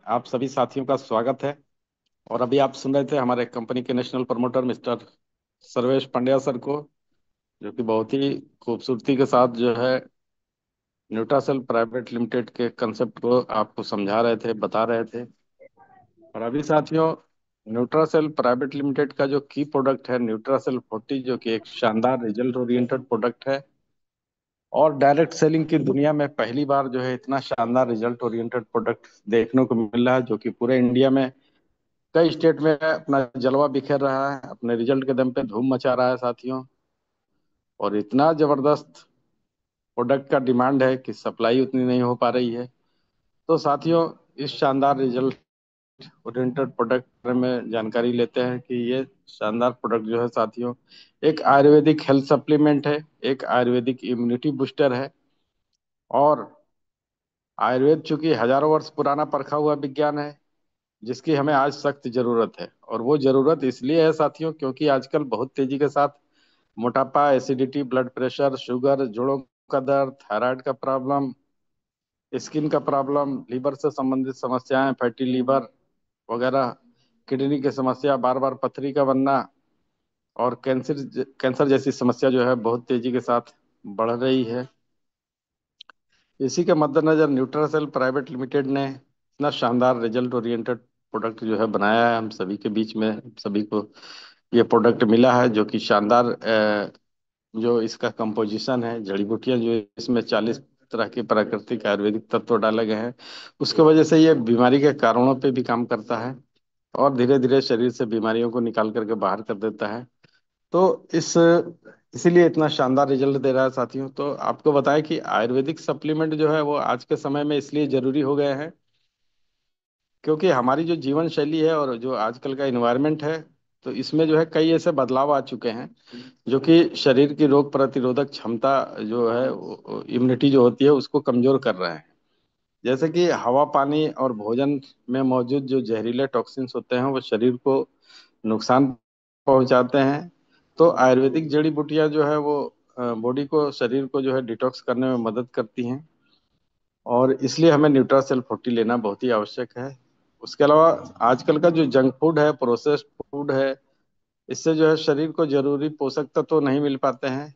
आप सभी साथियों का स्वागत है। और अभी आप सुन रहे थे हमारे कंपनी के national promoter mister Sarvesh Pandya sir को, जो कि बहुत ही खूबसूरती के साथ जो है न्यूट्रासेल प्राइवेट लिमिटेड के कंसेप्ट को आपको समझा रहे थे, बता रहे थे। और अभी साथियों, न्यूट्रासेल प्राइवेट लिमिटेड का जो की प्रोडक्ट है न्यूट्रासेल 40, जो कि एक शानदार रिजल्ट ओरिएंटेड प्रोडक्ट है। और डायरेक्ट सेलिंग की दुनिया में पहली बार जो है इतना शानदार रिजल्ट ओरिएंटेड प्रोडक्ट देखने को मिल रहा है, जो कि पूरे इंडिया में कई स्टेट में अपना जलवा बिखेर रहा है, अपने रिजल्ट के दम पे धूम मचा रहा है साथियों। और इतना जबरदस्त प्रोडक्ट का डिमांड है कि सप्लाई उतनी नहीं हो पा रही है। तो साथियों, इस शानदार रिजल्ट ओरिएंटेड प्रोडक्ट में जानकारी लेते हैं कि ये शानदार प्रोडक्ट जो है साथियों, एक आयुर्वेदिक हेल्थ सप्लीमेंट है, एक आयुर्वेदिक इम्यूनिटी बूस्टर है। और आयुर्वेद चूंकि हजारों वर्ष पुराना परखा हुआ विज्ञान है, जिसकी हमें आज सख्त जरूरत है। और वो जरूरत इसलिए है साथियों, क्योंकि आजकल बहुत तेजी के साथ मोटापा, एसिडिटी, ब्लड प्रेशर, शुगर, जोड़ों का दर्द, थायराइड का प्रॉब्लम, स्किन का प्रॉब्लम, लीवर से संबंधित समस्याएं, फैटी लीवर वगैरह, किडनी की समस्या, बार बार पथरी का बनना, और कैंसर कैंसर जैसी समस्या जो है बहुत तेजी के साथ बढ़ रही है। इसी के मद्देनजर न्यूट्रासेल प्राइवेट लिमिटेड ने इतना शानदार रिजल्ट ओरिएंटेड प्रोडक्ट जो है बनाया है। हम सभी के बीच में सभी को ये प्रोडक्ट मिला है, जो कि शानदार जो इसका कंपोजिशन है, जड़ी बूटियां जो इसमें 40 तरह के प्राकृतिक आयुर्वेदिक तत्व डाले गए हैं, उसके वजह से ये बीमारी के कारणों पे भी काम करता है और धीरे धीरे शरीर से बीमारियों को निकाल करके बाहर कर देता है। तो इस इसीलिए इतना शानदार रिजल्ट दे रहा है साथियों। तो आपको बताएं कि आयुर्वेदिक सप्लीमेंट जो है वो आज के समय में इसलिए जरूरी हो गए हैं, क्योंकि हमारी जो जीवन शैली है और जो आजकल का इन्वायरमेंट है, तो इसमें जो है कई ऐसे बदलाव आ चुके हैं जो कि शरीर की रोग प्रतिरोधक क्षमता जो है, इम्यूनिटी जो होती है, उसको कमजोर कर रहे हैं। जैसे कि हवा, पानी और भोजन में मौजूद जो जहरीले टॉक्सिन्स होते हैं वो शरीर को नुकसान पहुंचाते हैं। तो आयुर्वेदिक जड़ी बूटियां जो है वो बॉडी को, शरीर को जो है डिटॉक्स करने में मदद करती हैं। और इसलिए हमें न्यूट्रासेल 40 लेना बहुत ही आवश्यक है। उसके अलावा आजकल का जो जंक फूड है, प्रोसेस्ड फूड है, इससे जो है शरीर को जरूरी पोषक तत्व तो नहीं मिल पाते हैं।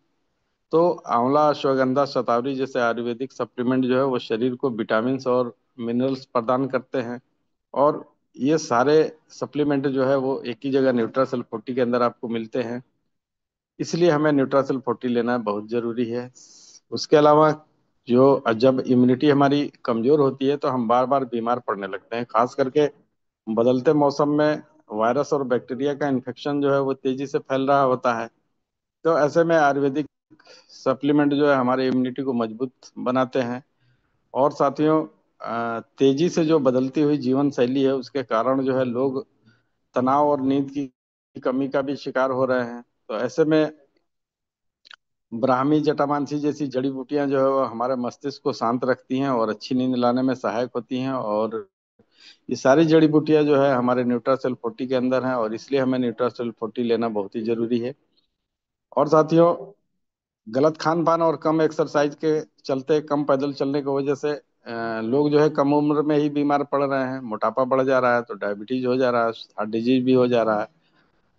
तो आंवला, अश्वगंधा, शतावरी जैसे आयुर्वेदिक सप्लीमेंट जो है वो शरीर को विटामिन और मिनरल्स प्रदान करते हैं। और ये सारे सप्लीमेंट जो है वो एक ही जगह न्यूट्रासेल 40 के अंदर आपको मिलते हैं। इसलिए हमें न्यूट्रासेल 40 लेना बहुत जरूरी है। उसके अलावा जो जब इम्यूनिटी हमारी कमजोर होती है तो हम बार बार बीमार पड़ने लगते हैं, खास करके बदलते मौसम में वायरस और बैक्टीरिया का इन्फेक्शन जो है वो तेजी से फैल रहा होता है। तो ऐसे में आयुर्वेदिक सप्लीमेंट जो है हमारे इम्यूनिटी को मजबूत बनाते हैं। और साथियों, तेजी से जो बदलती हुई जीवन शैली है उसके कारण जो है लोग तनाव और नींद की कमी का भी शिकार हो रहे हैं। तो ऐसे में ब्राह्मी, जटामांसी जैसी जड़ी बूटियां जो है वो हमारे मस्तिष्क को शांत रखती हैं और अच्छी नींद लाने में सहायक होती हैं। और ये सारी जड़ी बूटियां जो है हमारे न्यूट्रासेल 40 के अंदर हैं, और इसलिए हमें न्यूट्रासेल 40 लेना बहुत ही जरूरी है। और साथियों, गलत खान पान और कम एक्सरसाइज के चलते, कम पैदल चलने की वजह से लोग जो है कम उम्र में ही बीमार पड़ रहे हैं, मोटापा बढ़ जा रहा है, तो डायबिटीज हो जा रहा है, हार्ट डिजीज भी हो जा रहा है।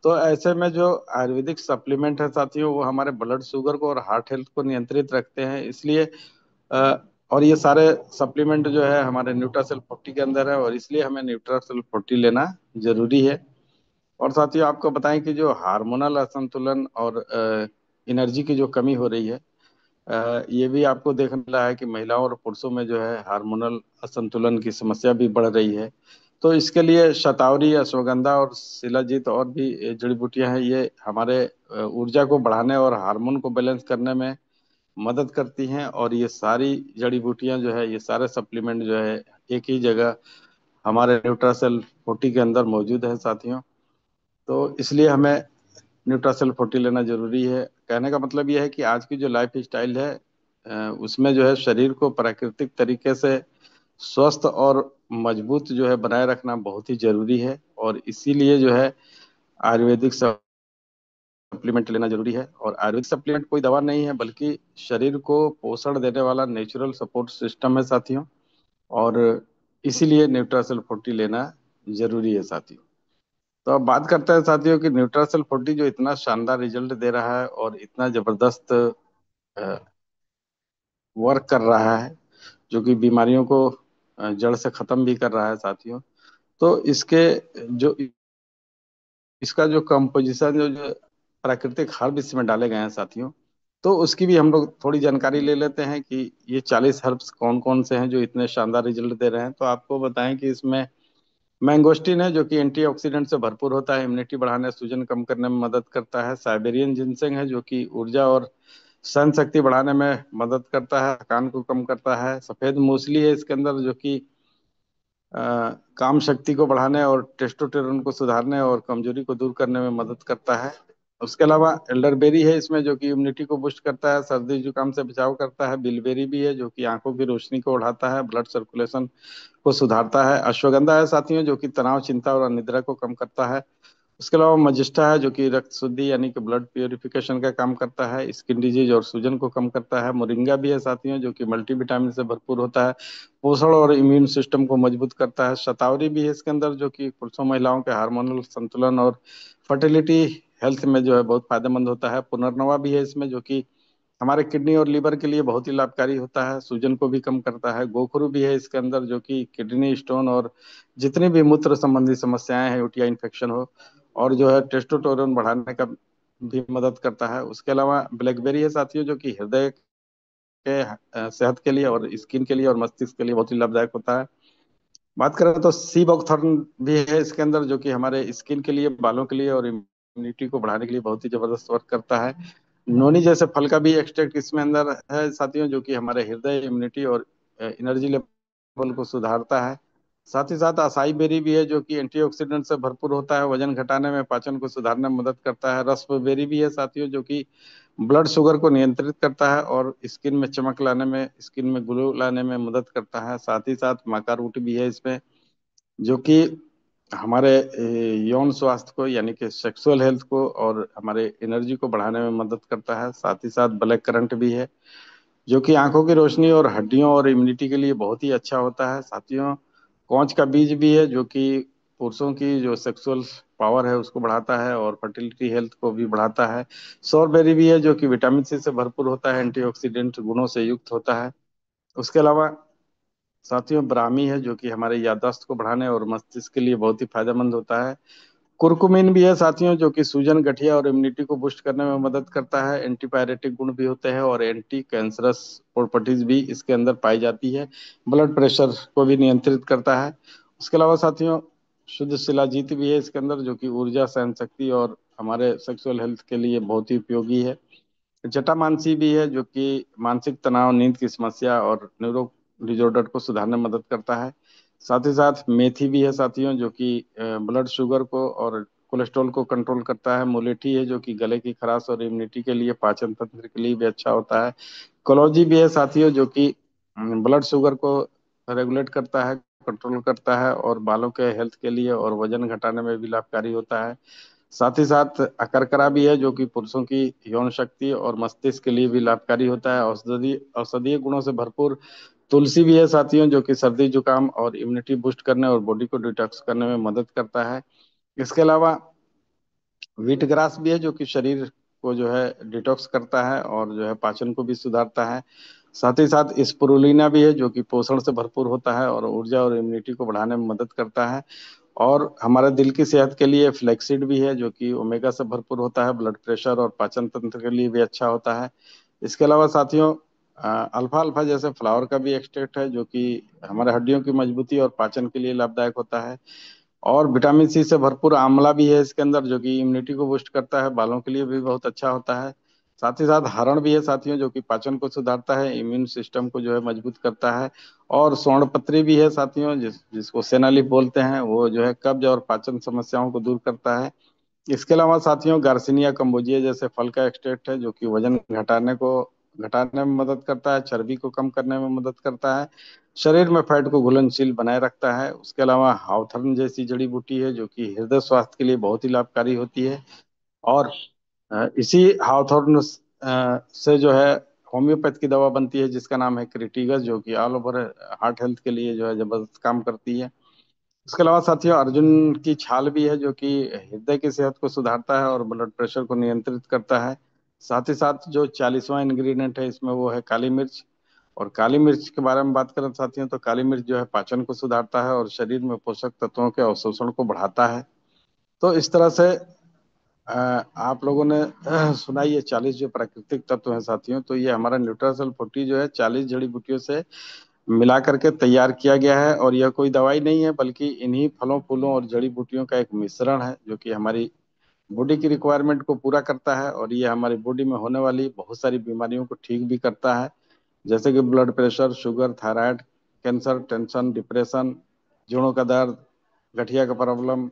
तो ऐसे में जो आयुर्वेदिक सप्लीमेंट है साथियों, वो हमारे ब्लड शुगर को और हार्ट हेल्थ को नियंत्रित रखते हैं। इसलिए अ, और ये सारे सप्लीमेंट जो है हमारे न्यूट्रासेल 40 के अंदर है, और इसलिए हमें न्यूट्रासेल 40 लेना जरूरी है। और साथियों, आपको बताएं कि जो हार्मोनल असंतुलन और एनर्जी की जो कमी हो रही है, ये भी आपको देखने मिला है कि महिलाओं और पुरुषों में जो है हार्मोनल असंतुलन की समस्या भी बढ़ रही है। तो इसके लिए शतावरी, अश्वगंधा और शिलाजीत और भी जड़ी बूटियां हैं, ये हमारे ऊर्जा को बढ़ाने और हार्मोन को बैलेंस करने में मदद करती हैं। और ये सारी जड़ी बूटियां जो है, ये सारे सप्लीमेंट जो है एक ही जगह हमारे न्यूट्रासेल 40 के अंदर मौजूद है साथियों। तो इसलिए हमें न्यूट्रासेल 40 लेना जरूरी है। कहने का मतलब ये है कि आज की जो लाइफ स्टाइल है, उसमें जो है शरीर को प्राकृतिक तरीके से स्वस्थ और मजबूत जो है बनाए रखना बहुत ही जरूरी है। और इसीलिए जो है आयुर्वेदिक सप्लीमेंट लेना जरूरी है। और आयुर्वेदिक सप्लीमेंट कोई दवा नहीं है, बल्कि शरीर को पोषण देने वाला नेचुरल सपोर्ट सिस्टम है साथियों। और इसीलिए न्यूट्रासेल 40 लेना जरूरी है साथियों। तो अब बात करते हैं साथियों कि न्यूट्रासेल 40 जो इतना शानदार रिजल्ट दे रहा है और इतना जबरदस्त वर्क कर रहा है, जो कि बीमारियों को जड़ से खत्म भी कर रहा है साथियों। तो इसके जो इसका जो कंपोजिशन जो प्राकृतिक हर्ब इसमें डाले गए हैं साथियों, तो उसकी भी हम लोग थोड़ी जानकारी ले लेते हैं कि ये 40 हर्ब्स कौन कौन से हैं जो इतने शानदार रिजल्ट दे रहे हैं। तो आपको बताएं कि इसमें मैंगोस्टीन है, जो कि एंटीऑक्सीडेंट से भरपूर होता है, इम्यूनिटी बढ़ाने, सूजन कम करने में मदद करता है। साइबेरियन जिनसेंग है, जो कि ऊर्जा और सहन शक्ति बढ़ाने में मदद करता है, थकान को कम करता है। सफेद मूसली है इसके अंदर, जो कि काम शक्ति को बढ़ाने और टेस्टोस्टेरोन को सुधारने और कमजोरी को दूर करने में मदद करता है। उसके अलावा एल्डरबेरी है इसमें, जो कि इम्यूनिटी को बूस्ट करता है, सर्दी जुकाम से बचाव करता है। बिलबेरी भी है, जो कि आंखों की रोशनी को बढ़ाता है, ब्लड सर्कुलेशन को सुधारता है। अश्वगंधा है साथियों, जो कि तनाव, चिंता और अनिद्रा को कम करता है। उसके अलावा मजिस्टा है, जो कि रक्त शुद्धि यानी कि ब्लड प्योरिफिकेशन का काम करता है, स्किन डिजीज और सूजन को कम करता है। मोरिंगा भी है साथियों, जो कि मल्टीविटामिन से भरपूर होता है, पोषण और इम्यून सिस्टम को मजबूत करता है। शतावरी भी है इसके अंदर, जो कि पुरुषों महिलाओं के हार्मोनल संतुलन और फर्टिलिटी हेल्थ में जो है बहुत फायदेमंद होता है। पुनर्नवा भी है इसमें, जो कि हमारे किडनी और लीवर के लिए बहुत ही लाभकारी होता है, सूजन को भी कम करता है। गोखरू भी है इसके अंदर, जो कि किडनी स्टोन और जितनी भी मूत्र संबंधी समस्याएं हैं, यूटिया इन्फेक्शन हो, और जो है टेस्टोस्टेरोन बढ़ाने का भी मदद करता है। उसके अलावा ब्लैकबेरी है साथियों, जो कि हृदय के सेहत के लिए और स्किन के लिए और मस्तिष्क के लिए बहुत ही लाभदायक होता है। बात करें तो सी बॉकथॉर्न भी है इसके अंदर, जो कि हमारे स्किन के लिए, बालों के लिए और इम्यूनिटी को बढ़ाने के लिए बहुत ही जबरदस्त वर्क करता है। नोनी जैसे फल का भी एक्सट्रैक्ट इसमें अंदर है साथियों, जो कि हमारे हृदय, इम्यूनिटी और एनर्जी लेवल को सुधारता है। साथ ही साथ असाई बेरी भी है, जो कि एंटीऑक्सीडेंट से भरपूर होता है, वजन घटाने में, पाचन को सुधारने में मदद करता है। रस्पबेरी भी है साथियों, जो कि ब्लड शुगर को नियंत्रित करता है और स्किन में चमक लाने में, स्किन में ग्लो लाने में मदद करता है। साथ ही साथ माका रूट भी है इसमें, जो कि हमारे यौन स्वास्थ्य को यानी कि सेक्सुअल हेल्थ को और हमारे एनर्जी को बढ़ाने में मदद करता है। साथ ही साथ ब्लैक करंट भी है, जो कि आंखों की रोशनी और हड्डियों और इम्यूनिटी के लिए बहुत ही अच्छा होता है साथियों। कौच का बीज भी है, जो कि पुरुषों की जो सेक्सुअल पावर है उसको बढ़ाता है और फर्टिलिटी हेल्थ को भी बढ़ाता है। सॉरबेरी भी है, जो कि विटामिन सी से भरपूर होता है, एंटीऑक्सीडेंट गुणों से युक्त होता है। उसके अलावा साथियों ब्राह्मी है, जो कि हमारे याददाश्त को बढ़ाने और मस्तिष्क के लिए बहुत ही फायदेमंद होता है। कुरकुमिन भी है साथियों, जो कि सूजन, गठिया और इम्यूनिटी को बूस्ट करने में मदद करता है। एंटीपायरेटिक गुण भी होते हैं और एंटी कैंसरस प्रॉपर्टीज भी इसके अंदर पाई जाती है। ब्लड प्रेशर को भी नियंत्रित करता है। उसके अलावा साथियों शुद्ध शिलाजीत भी है इसके अंदर, जो कि ऊर्जा, सहन शक्ति और हमारे सेक्सुअल हेल्थ के लिए बहुत ही उपयोगी है। जटामांसी भी है, जो कि मानसिक तनाव, नींद की समस्या और न्यूरो डिजॉर्डर को सुधारने में मदद करता है। साथ ही साथ मेथी भी है साथियों, जो कि ब्लड शुगर को और कोलेस्ट्रॉल को कंट्रोल करता है। मुलेठी है, जो कि गले की खराश और इम्यूनिटी के लिए, पाचन तंत्र के लिए भी अच्छा होता है। कलौजी भी है साथियों, जो कि ब्लड शुगर को रेगुलेट करता है, कंट्रोल करता है और बालों के हेल्थ के लिए और वजन घटाने में भी लाभकारी होता है। साथ ही साथ अकरकरा भी है, जो कि पुरुषों की यौन शक्ति और मस्तिष्क के लिए भी लाभकारी होता है। औषधीय औषधीय गुणों से भरपूर तुलसी भी है साथियों, जो कि सर्दी जुकाम और इम्यूनिटी बूस्ट करने और बॉडी को डिटॉक्स करने में मदद करता है। इसके अलावा व्हीट ग्रास भी है, जो कि शरीर को जो है डिटॉक्स करता है और जो है पाचन को भी सुधारता है। साथ ही साथ स्पिरुलिना भी है, जो कि पोषण से भरपूर होता है और ऊर्जा और इम्यूनिटी को बढ़ाने में मदद करता है। और हमारे दिल की सेहत के लिए फ्लैक्सीड भी है, जो कि ओमेगा से भरपूर होता है, ब्लड प्रेशर और पाचन तंत्र के लिए भी अच्छा होता है। इसके अलावा साथियों अल्फा अल्फा जैसे फ्लावर का भी एक्सट्रैक्ट है, जो कि हमारे हड्डियों की मजबूती और पाचन के लिए लाभदायक होता है। और विटामिन सी से भरपूर आंवला भी है इसके अंदर, जो कि इम्यूनिटी को बूस्ट करता है, बालों के लिए भी बहुत अच्छा होता है। साथ ही साथ हरण भी है साथियों, जो कि पाचन को सुधारता है, इम्यून सिस्टम को जो है मजबूत करता है। और स्वर्ण पत्री भी है साथियों, जिसको सेनाली बोलते हैं, वो जो है कब्ज और पाचन समस्याओं को दूर करता है। इसके अलावा साथियों गार्सिनिया कंबोजिया जैसे फल का एक्सट्रैक्ट है, जो कि वजन घटाने में मदद करता है, चर्बी को कम करने में मदद करता है, शरीर में फैट को घुलनशील बनाए रखता है। उसके अलावा हावथर्न जैसी जड़ी बूटी है, जो कि हृदय स्वास्थ्य के लिए बहुत ही लाभकारी होती है। और इसी हावथॉर्न से जो है होम्योपैथ की दवा बनती है जिसका नाम है क्रिटिगस, जो कि ऑल ओवर हार्ट हेल्थ के लिए जो है जबरदस्त काम करती है। इसके अलावा साथियों अर्जुन की छाल भी है, जो कि हृदय की सेहत को सुधारता है और ब्लड प्रेशर को नियंत्रित करता है। साथ ही साथ जो 40वां इंग्रेडिएंट है इसमें वो है काली मिर्च। और काली मिर्च के बारे में बात करें साथियों, तो काली मिर्च जो है पाचन को सुधारता है और शरीर में पोषक तत्वों के अवशोषण को बढ़ाता है। तो इस तरह से आप लोगों ने सुना ये 40 जो प्राकृतिक तत्व हैं साथियों, तो ये हमारा न्यूट्रासेल 40 जो है 40 जड़ी बूटियों से मिला करके तैयार किया गया है। और यह कोई दवाई नहीं है, बल्कि इन्हीं फलों फूलों और जड़ी बूटियों का एक मिश्रण है, जो कि हमारी बॉडी की रिक्वायरमेंट को पूरा करता है। और ये हमारी बॉडी में होने वाली बहुत सारी बीमारियों को ठीक भी करता है, जैसे कि blood pressure, sugar, thyroid, cancer, tension, depression, जोड़ों का दर्द, गठिया का प्रॉब्लम,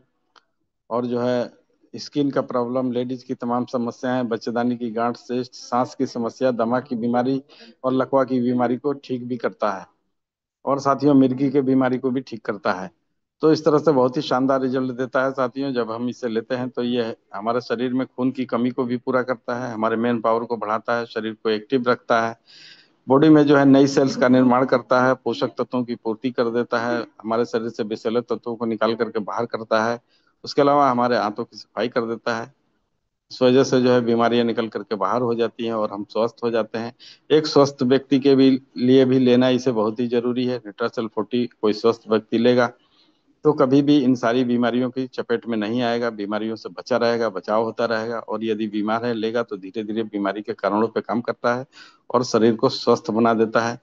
और जो है स्किन का प्रॉब्लम, लेडीज की तमाम समस्याएं, बच्चेदानी की गांठ, सिस्ट, सांस की समस्या, दमा की बीमारी और लकवा की बीमारी को ठीक भी करता है। और साथियों मिर्गी के बीमारी को भी ठीक करता है। तो इस तरह से बहुत ही शानदार रिजल्ट देता है साथियों। जब हम इसे लेते हैं तो ये हमारे शरीर में खून की कमी को भी पूरा करता है, हमारे मेन पावर को बढ़ाता है, शरीर को एक्टिव रखता है, बॉडी में जो है नई सेल्स का निर्माण करता है, पोषक तत्वों की पूर्ति कर देता है, हमारे शरीर से विषैले तत्वों को निकाल करके बाहर करता है। उसके अलावा हमारे आंतों की सफाई कर देता है। इस वजह से जो है बीमारियां निकल करके बाहर हो जाती हैं और हम स्वस्थ हो जाते हैं। एक स्वस्थ व्यक्ति के भी लिए भी लेना इसे बहुत ही जरूरी है। न्यूट्रासेल 40 कोई स्वस्थ व्यक्ति लेगा तो कभी भी इन सारी बीमारियों की चपेट में नहीं आएगा, बीमारियों से बचा रहेगा, बचाव होता रहेगा। और यदि बीमार है लेगा तो धीरे धीरे बीमारी के कारणों पे काम करता है और शरीर को स्वस्थ बना देता है।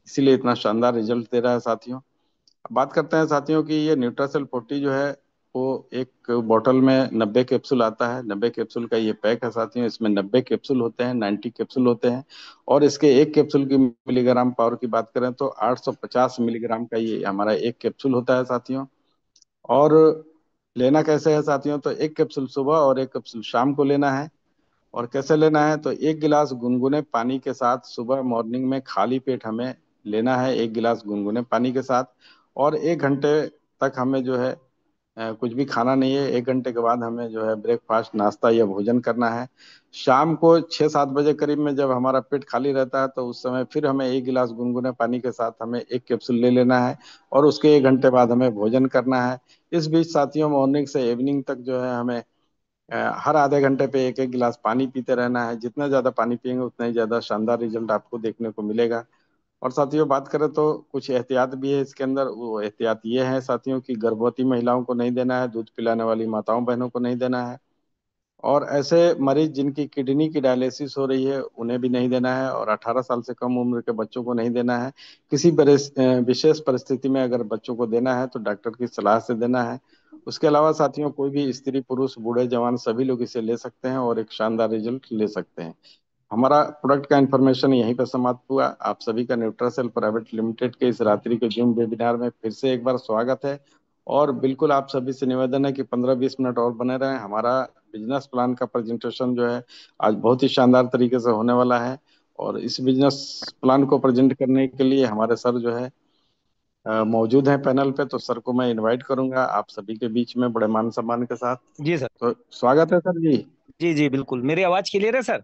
इसीलिए इतना शानदार रिजल्ट दे रहा है साथियों। अब बात करते हैं साथियों की ये न्यूट्रासेल 40 जो है वो एक बॉटल में 90 कैप्सूल आता है। 90 कैप्सूल का ये पैक है साथियों। इसमें 90 कैप्सूल होते हैं, 90 कैप्सूल होते हैं। और इसके एक कैप्सूल की मिलीग्राम पावर की बात करें तो 850 मिलीग्राम का ये हमारा एक कैप्सूल होता है साथियों। और लेना कैसे है साथियों, तो एक कैप्सूल सुबह और एक कैप्सूल शाम को लेना है। और कैसे लेना है, तो एक गिलास गुनगुने पानी के साथ सुबह मॉर्निंग में खाली पेट हमें लेना है, एक गिलास गुनगुने पानी के साथ। और 1 घंटे तक हमें जो है कुछ भी खाना नहीं है। 1 घंटे के बाद हमें जो है ब्रेकफास्ट, नाश्ता या भोजन करना है। शाम को 6-7 बजे करीब में जब हमारा पेट खाली रहता है तो उस समय फिर हमें एक गिलास गुनगुने पानी के साथ हमें एक कैप्सूल ले लेना है। और उसके 1 घंटे बाद हमें भोजन करना है। इस बीच साथियों मॉर्निंग से इवनिंग तक जो है हमें हर आधे घंटे पे एक एक गिलास पानी पीते रहना है। जितना ज्यादा पानी पिएंगे उतना ही ज्यादा शानदार रिजल्ट आपको देखने को मिलेगा। और साथियों बात करें तो कुछ एहतियात भी है इसके अंदर। वो एहतियात ये है साथियों कि गर्भवती महिलाओं को नहीं देना है, दूध पिलाने वाली माताओं बहनों को नहीं देना है, और ऐसे मरीज जिनकी किडनी की डायलिसिस हो रही है उन्हें भी नहीं देना है, और 18 साल से कम उम्र के बच्चों को नहीं देना है। किसी विशेष परिस्थिति में अगर बच्चों को देना है तो डॉक्टर की सलाह से देना है। उसके अलावा साथियों कोई भी स्त्री पुरुष बूढ़े जवान सभी लोग इसे ले सकते हैं और एक शानदार रिजल्ट ले सकते हैं। हमारा प्रोडक्ट का इन्फॉर्मेशन यहीं पर समाप्त हुआ। आप सभी का न्यूट्रासेल प्राइवेट लिमिटेड के इस रात्रि के जूम वेबिनार में फिर से एक बार स्वागत है। और बिल्कुल आप सभी से निवेदन है कि 15-20 मिनट और बने रहें। हमारा बिजनेस प्लान का प्रेजेंटेशन जो है आज बहुत ही शानदार तरीके से होने वाला है। और इस बिजनेस प्लान को प्रेजेंट करने के लिए हमारे सर जो है मौजूद हैं पैनल पे। तो सर को मैं इनवाइट करूंगा आप सभी के बीच में बड़े मान सम्मान के साथ। जी सर। तो स्वागत है सर जी। जी जी बिल्कुल, मेरी आवाज क्लियर है सर?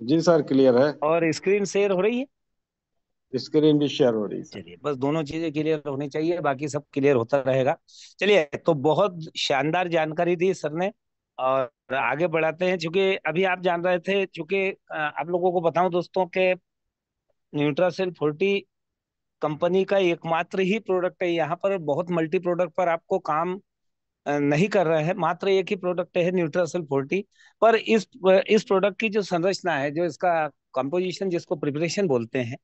जी सर क्लियर है। और स्क्रीन शेयर हो रही है? स्क्रीन भी शेयर हो रही है सर। चलिए, बस दोनों चीजें क्लियर होनी चाहिए, बाकी सब क्लियर होता रहेगा। चलिए, तो बहुत शानदार जानकारी दी सर ने। और आगे बढ़ाते हैं, क्योंकि अभी आप जान रहे थे, क्योंकि आप लोगों को बताऊं दोस्तों के न्यूट्रासेल 40 कंपनी का एकमात्र ही प्रोडक्ट है। यहाँ पर बहुत मल्टी प्रोडक्ट पर आपको काम नहीं कर रहे हैं, मात्र एक ही प्रोडक्ट है न्यूट्रासेल 40। पर इस प्रोडक्ट की जो संरचना है, जो इसका कंपोजिशन, जिसको प्रिपरेशन बोलते हैं,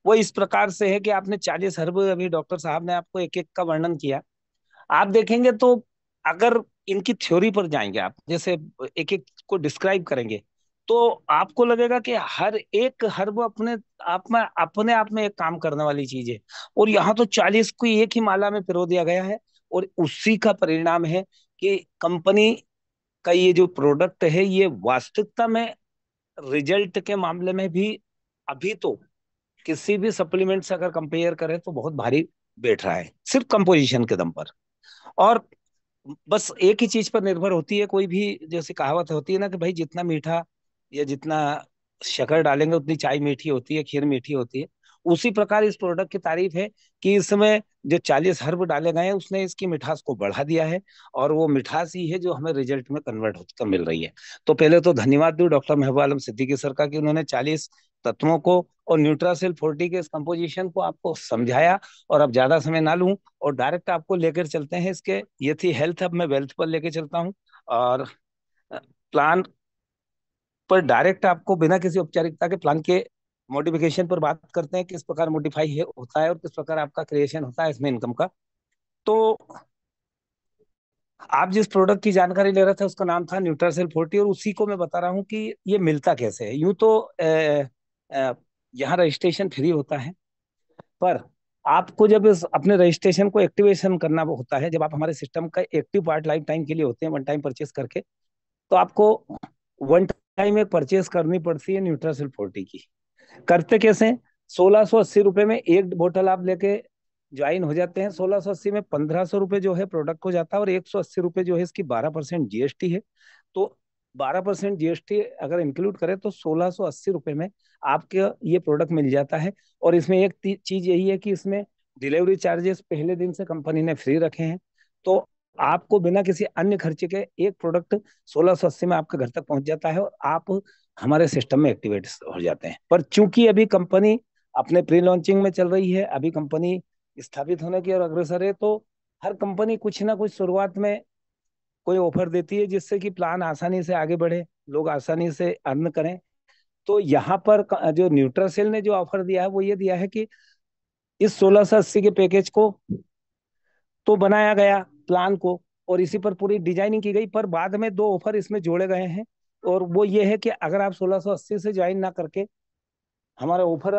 वो इस प्रकार से है कि आपने 40 हर्ब, अभी डॉक्टर साहब ने आपको एक एक का वर्णन किया। आप देखेंगे तो अगर इनकी थ्योरी पर जाएंगे, आप जैसे एक एक को डिस्क्राइब करेंगे, तो आपको लगेगा कि हर एक हर्ब अपने आप में एक काम करने वाली चीज है। और यहाँ तो 40 को एक ही माला में पिरो दिया गया है। और उसी का परिणाम है कि कंपनी का ये जो प्रोडक्ट है, ये वास्तविकता में रिजल्ट के मामले में भी अभी तो किसी भी सप्लीमेंट से अगर कंपेयर करें तो बहुत भारी बैठ रहा है, सिर्फ कंपोजिशन के दम पर। और बस एक ही चीज पर निर्भर होती है कोई भी, जैसे कहावत होती है ना कि भाई जितना मीठा या जितना शक्कर डालेंगे उतनी चाय मीठी होती है, खीर मीठी होती है। उसी प्रकार इस प्रोडक्ट की तारीफ है कि इसमें जो 40 हर्ब डाले गए हैं उसने इसकी मिठास को बढ़ा दिया है, और वो मिठास ही है जो हमें रिजल्ट में कन्वर्ट होकर मिल रही है। तो पहले तो धन्यवाद दूं डॉक्टर महबूब आलम सिद्दीकी सर का कि उन्होंने 40 तत्वों को और न्यूट्रासेल 40 के इस कंपोजिशन को आपको समझाया। और अब ज्यादा समय ना लूं और डायरेक्ट आपको लेकर चलते हैं इसके, ये थी हेल्थ, अब मैं वेल्थ पर लेके चलता हूँ। और प्लान पर डायरेक्ट आपको बिना किसी औपचारिकता के प्लान के मॉडिफिकेशन पर बात करते हैं, किस प्रकार मॉडिफाई है होता है और किस प्रकार आपका क्रिएशन होता है इसमें इनकम का। तो आप जिस प्रोडक्ट की जानकारी ले रहे थे उसका नाम था न्यूट्रासेल 40, और उसी को मैं बता रहा हूँ कि ये मिलता कैसे है। यूं तो यहाँ रजिस्ट्रेशन फ्री होता है, पर आपको जब इस अपने रजिस्ट्रेशन को एक्टिवेशन करना होता है, जब आप हमारे सिस्टम का एक्टिव पार्ट लाइफ टाइम के लिए होते हैं वन टाइम परचेस करके, तो आपको वन टाइम एक परचेस करनी पड़ती है न्यूट्रासेल 40 की। करते कैसे? 1680 रुपए में एक बोतल आप लेके ज्वाइन हो जाते हैं। 1680 में 1500 रुपये जो है प्रोडक्ट को जाता है, और 180 रुपये जो है इसकी 12% जीएसटी है। तो 12% जीएसटी अगर इंक्लूड करें तो 1680 रुपये में आपके ये प्रोडक्ट मिल जाता है। और इसमें एक चीज यही है कि इसमें डिलीवरी चार्जेस पहले दिन से कंपनी ने फ्री रखे हैं। तो आपको बिना किसी अन्य खर्चे के एक प्रोडक्ट 1680 में आपके घर तक पहुंच जाता है, और आप हमारे सिस्टम में एक्टिवेट हो जाते हैं। पर चूंकि अभी कंपनी अपने प्री लॉन्चिंग में चल रही है, अभी कंपनी स्थापित होने की और अग्रसर है, तो हर कंपनी कुछ ना कुछ शुरुआत में कोई ऑफर देती है जिससे कि प्लान आसानी से आगे बढ़े, लोग आसानी से अर्न करें। तो यहाँ पर जो न्यूट्रासेल ने जो ऑफर दिया है वो ये दिया है कि इस 1680 के पैकेज को तो बनाया गया प्लान को, और इसी पर पूरी डिजाइनिंग की गई, पर बाद में दो ऑफर इसमें जोड़े गए हैं। और वो ये है कि अगर आप 1680 से ज्वाइन ना करके हमारे ऑफर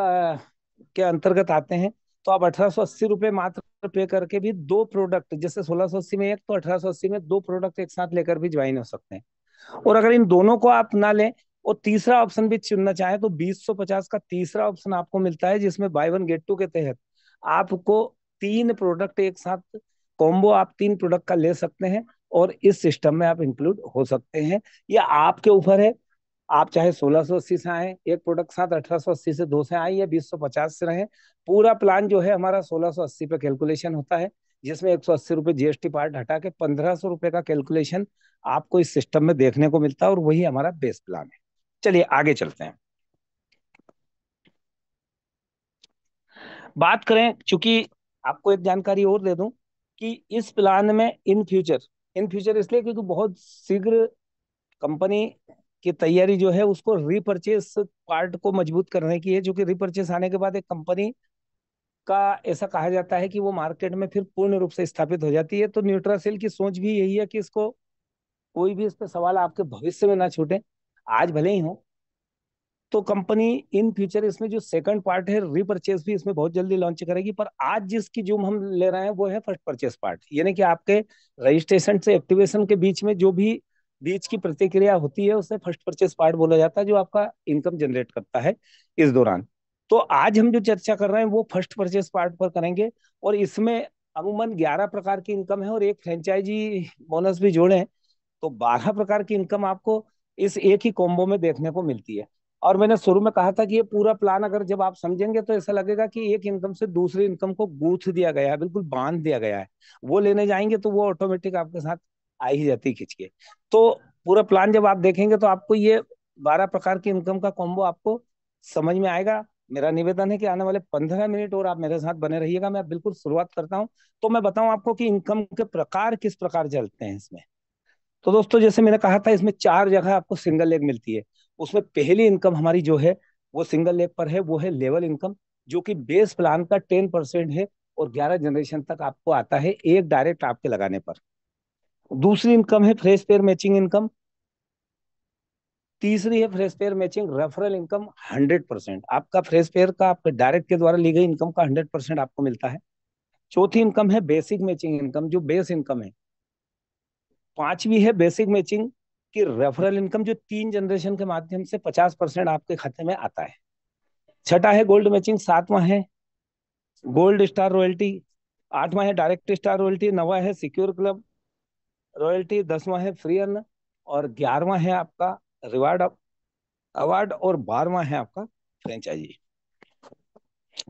के अंतर्गत आते हैं, तो आप 1880 रुपये मात्र पे करके भी दो प्रोडक्ट, जैसे 1680 में एक तो 1880 में दो प्रोडक्ट एक साथ लेकर भी ज्वाइन हो सकते हैं। और अगर इन दोनों को आप ना लें और तीसरा ऑप्शन भी चुनना चाहें तो 2050 का तीसरा ऑप्शन आपको मिलता है, जिसमें बाय वन गेट टू के तहत आपको तीन प्रोडक्ट एक साथ कॉम्बो, आप तीन प्रोडक्ट का ले सकते हैं और इस सिस्टम में आप इंक्लूड हो सकते हैं। ये आपके ऊपर है, आप चाहे 1680 से आए एक प्रोडक्ट साथ, 1880 से दो से आए, या 2050 से रहे। पूरा प्लान जो है हमारा 1680 पे कैलकुलेशन होता है, जिसमें 180 रुपये जीएसटी पार्ट हटा के 1500 रुपये का कैलकुलेशन आपको इस सिस्टम में देखने को मिलता है, और वही हमारा बेस प्लान है। चलिए आगे चलते हैं, बात करें। चूंकि आपको एक जानकारी और दे दूं कि इस प्लान में इन फ्यूचर इसलिए क्योंकि बहुत शीघ्र कंपनी की तैयारी जो है उसको रीपरचेस पार्ट को मजबूत करने की है, जो कि रीपरचेस आने के बाद एक कंपनी का ऐसा कहा जाता है कि वो मार्केट में फिर पूर्ण रूप से स्थापित हो जाती है। तो न्यूट्रासेल की सोच भी यही है कि इसको कोई भी इस पे सवाल आपके भविष्य में ना छूटे, आज भले ही हो, तो कंपनी इन फ्यूचर इसमें जो सेकंड पार्ट है रीपरचेस भी इसमें बहुत जल्दी लॉन्च करेगी। पर आज जिसकी जो हम ले रहे हैं वो है फर्स्ट परचेस पार्ट, यानी कि आपके रजिस्ट्रेशन से एक्टिवेशन के बीच में जो भी बीच की प्रतिक्रिया होती है उसे फर्स्ट परचेस पार्ट बोला जाता है, जो आपका इनकम जनरेट करता है इस दौरान। तो आज हम जो चर्चा कर रहे हैं वो फर्स्ट परचेस पार्ट पर करेंगे, और इसमें अमूमन 11 प्रकार की इनकम है, और एक फ्रेंचाइजी बोनस भी जोड़े, तो 12 प्रकार की इनकम आपको इस एक ही कॉम्बो में देखने को मिलती है। और मैंने शुरू में कहा था कि ये पूरा प्लान अगर जब आप समझेंगे तो ऐसा लगेगा कि एक इनकम से दूसरी इनकम को गूंथ दिया गया है, बिल्कुल बांध दिया गया है। वो लेने जाएंगे तो वो ऑटोमेटिक आपके साथ आ ही जाती है खींच के। तो पूरा प्लान जब आप देखेंगे तो आपको ये 12 प्रकार की इनकम का कॉम्बो आपको समझ में आएगा। मेरा निवेदन है कि आने वाले 15 मिनट और आप मेरे साथ बने रहिएगा। मैं बिल्कुल शुरुआत करता हूँ, तो मैं बताऊं आपको कि इनकम के प्रकार किस प्रकार चलते हैं इसमें। तो दोस्तों जैसे मैंने कहा था, इसमें चार जगह आपको सिंगल लेग मिलती है। उसमें पहली इनकम हमारी जो है वो सिंगल लेग पर है, वो है लेवल इनकम, जो कि बेस प्लान का 10% है, और 11 जनरेशन तक आपको आता है एक डायरेक्ट आपके लगाने पर। दूसरी इनकम है फ्रेश पेयर मैचिंग इनकम। तीसरी है fresh pair matching referral income, 100% आपका फ्रेश पेयर का आपके डायरेक्ट के द्वारा ली गई इनकम का 100% आपको मिलता है। चौथी इनकम है बेसिक मैचिंग इनकम, जो बेस इनकम है। पांचवी है बेसिक मैचिंग की रेफरल इनकम, जो 3 जनरेशन के माध्यम से 50% आपके खाते में आता है। छठा है गोल्ड मैचिंग, सातवां है गोल्ड स्टार रॉयल्टी, आठवां है डायरेक्ट स्टार रॉयल्टी, नवा है सिक्योर क्लब रॉयल्टी, 10वां है फ्री अर्न, और 11वां है आपका रिवार्ड अवार्ड, और 12वां है आपका फ्रेंचाइजी।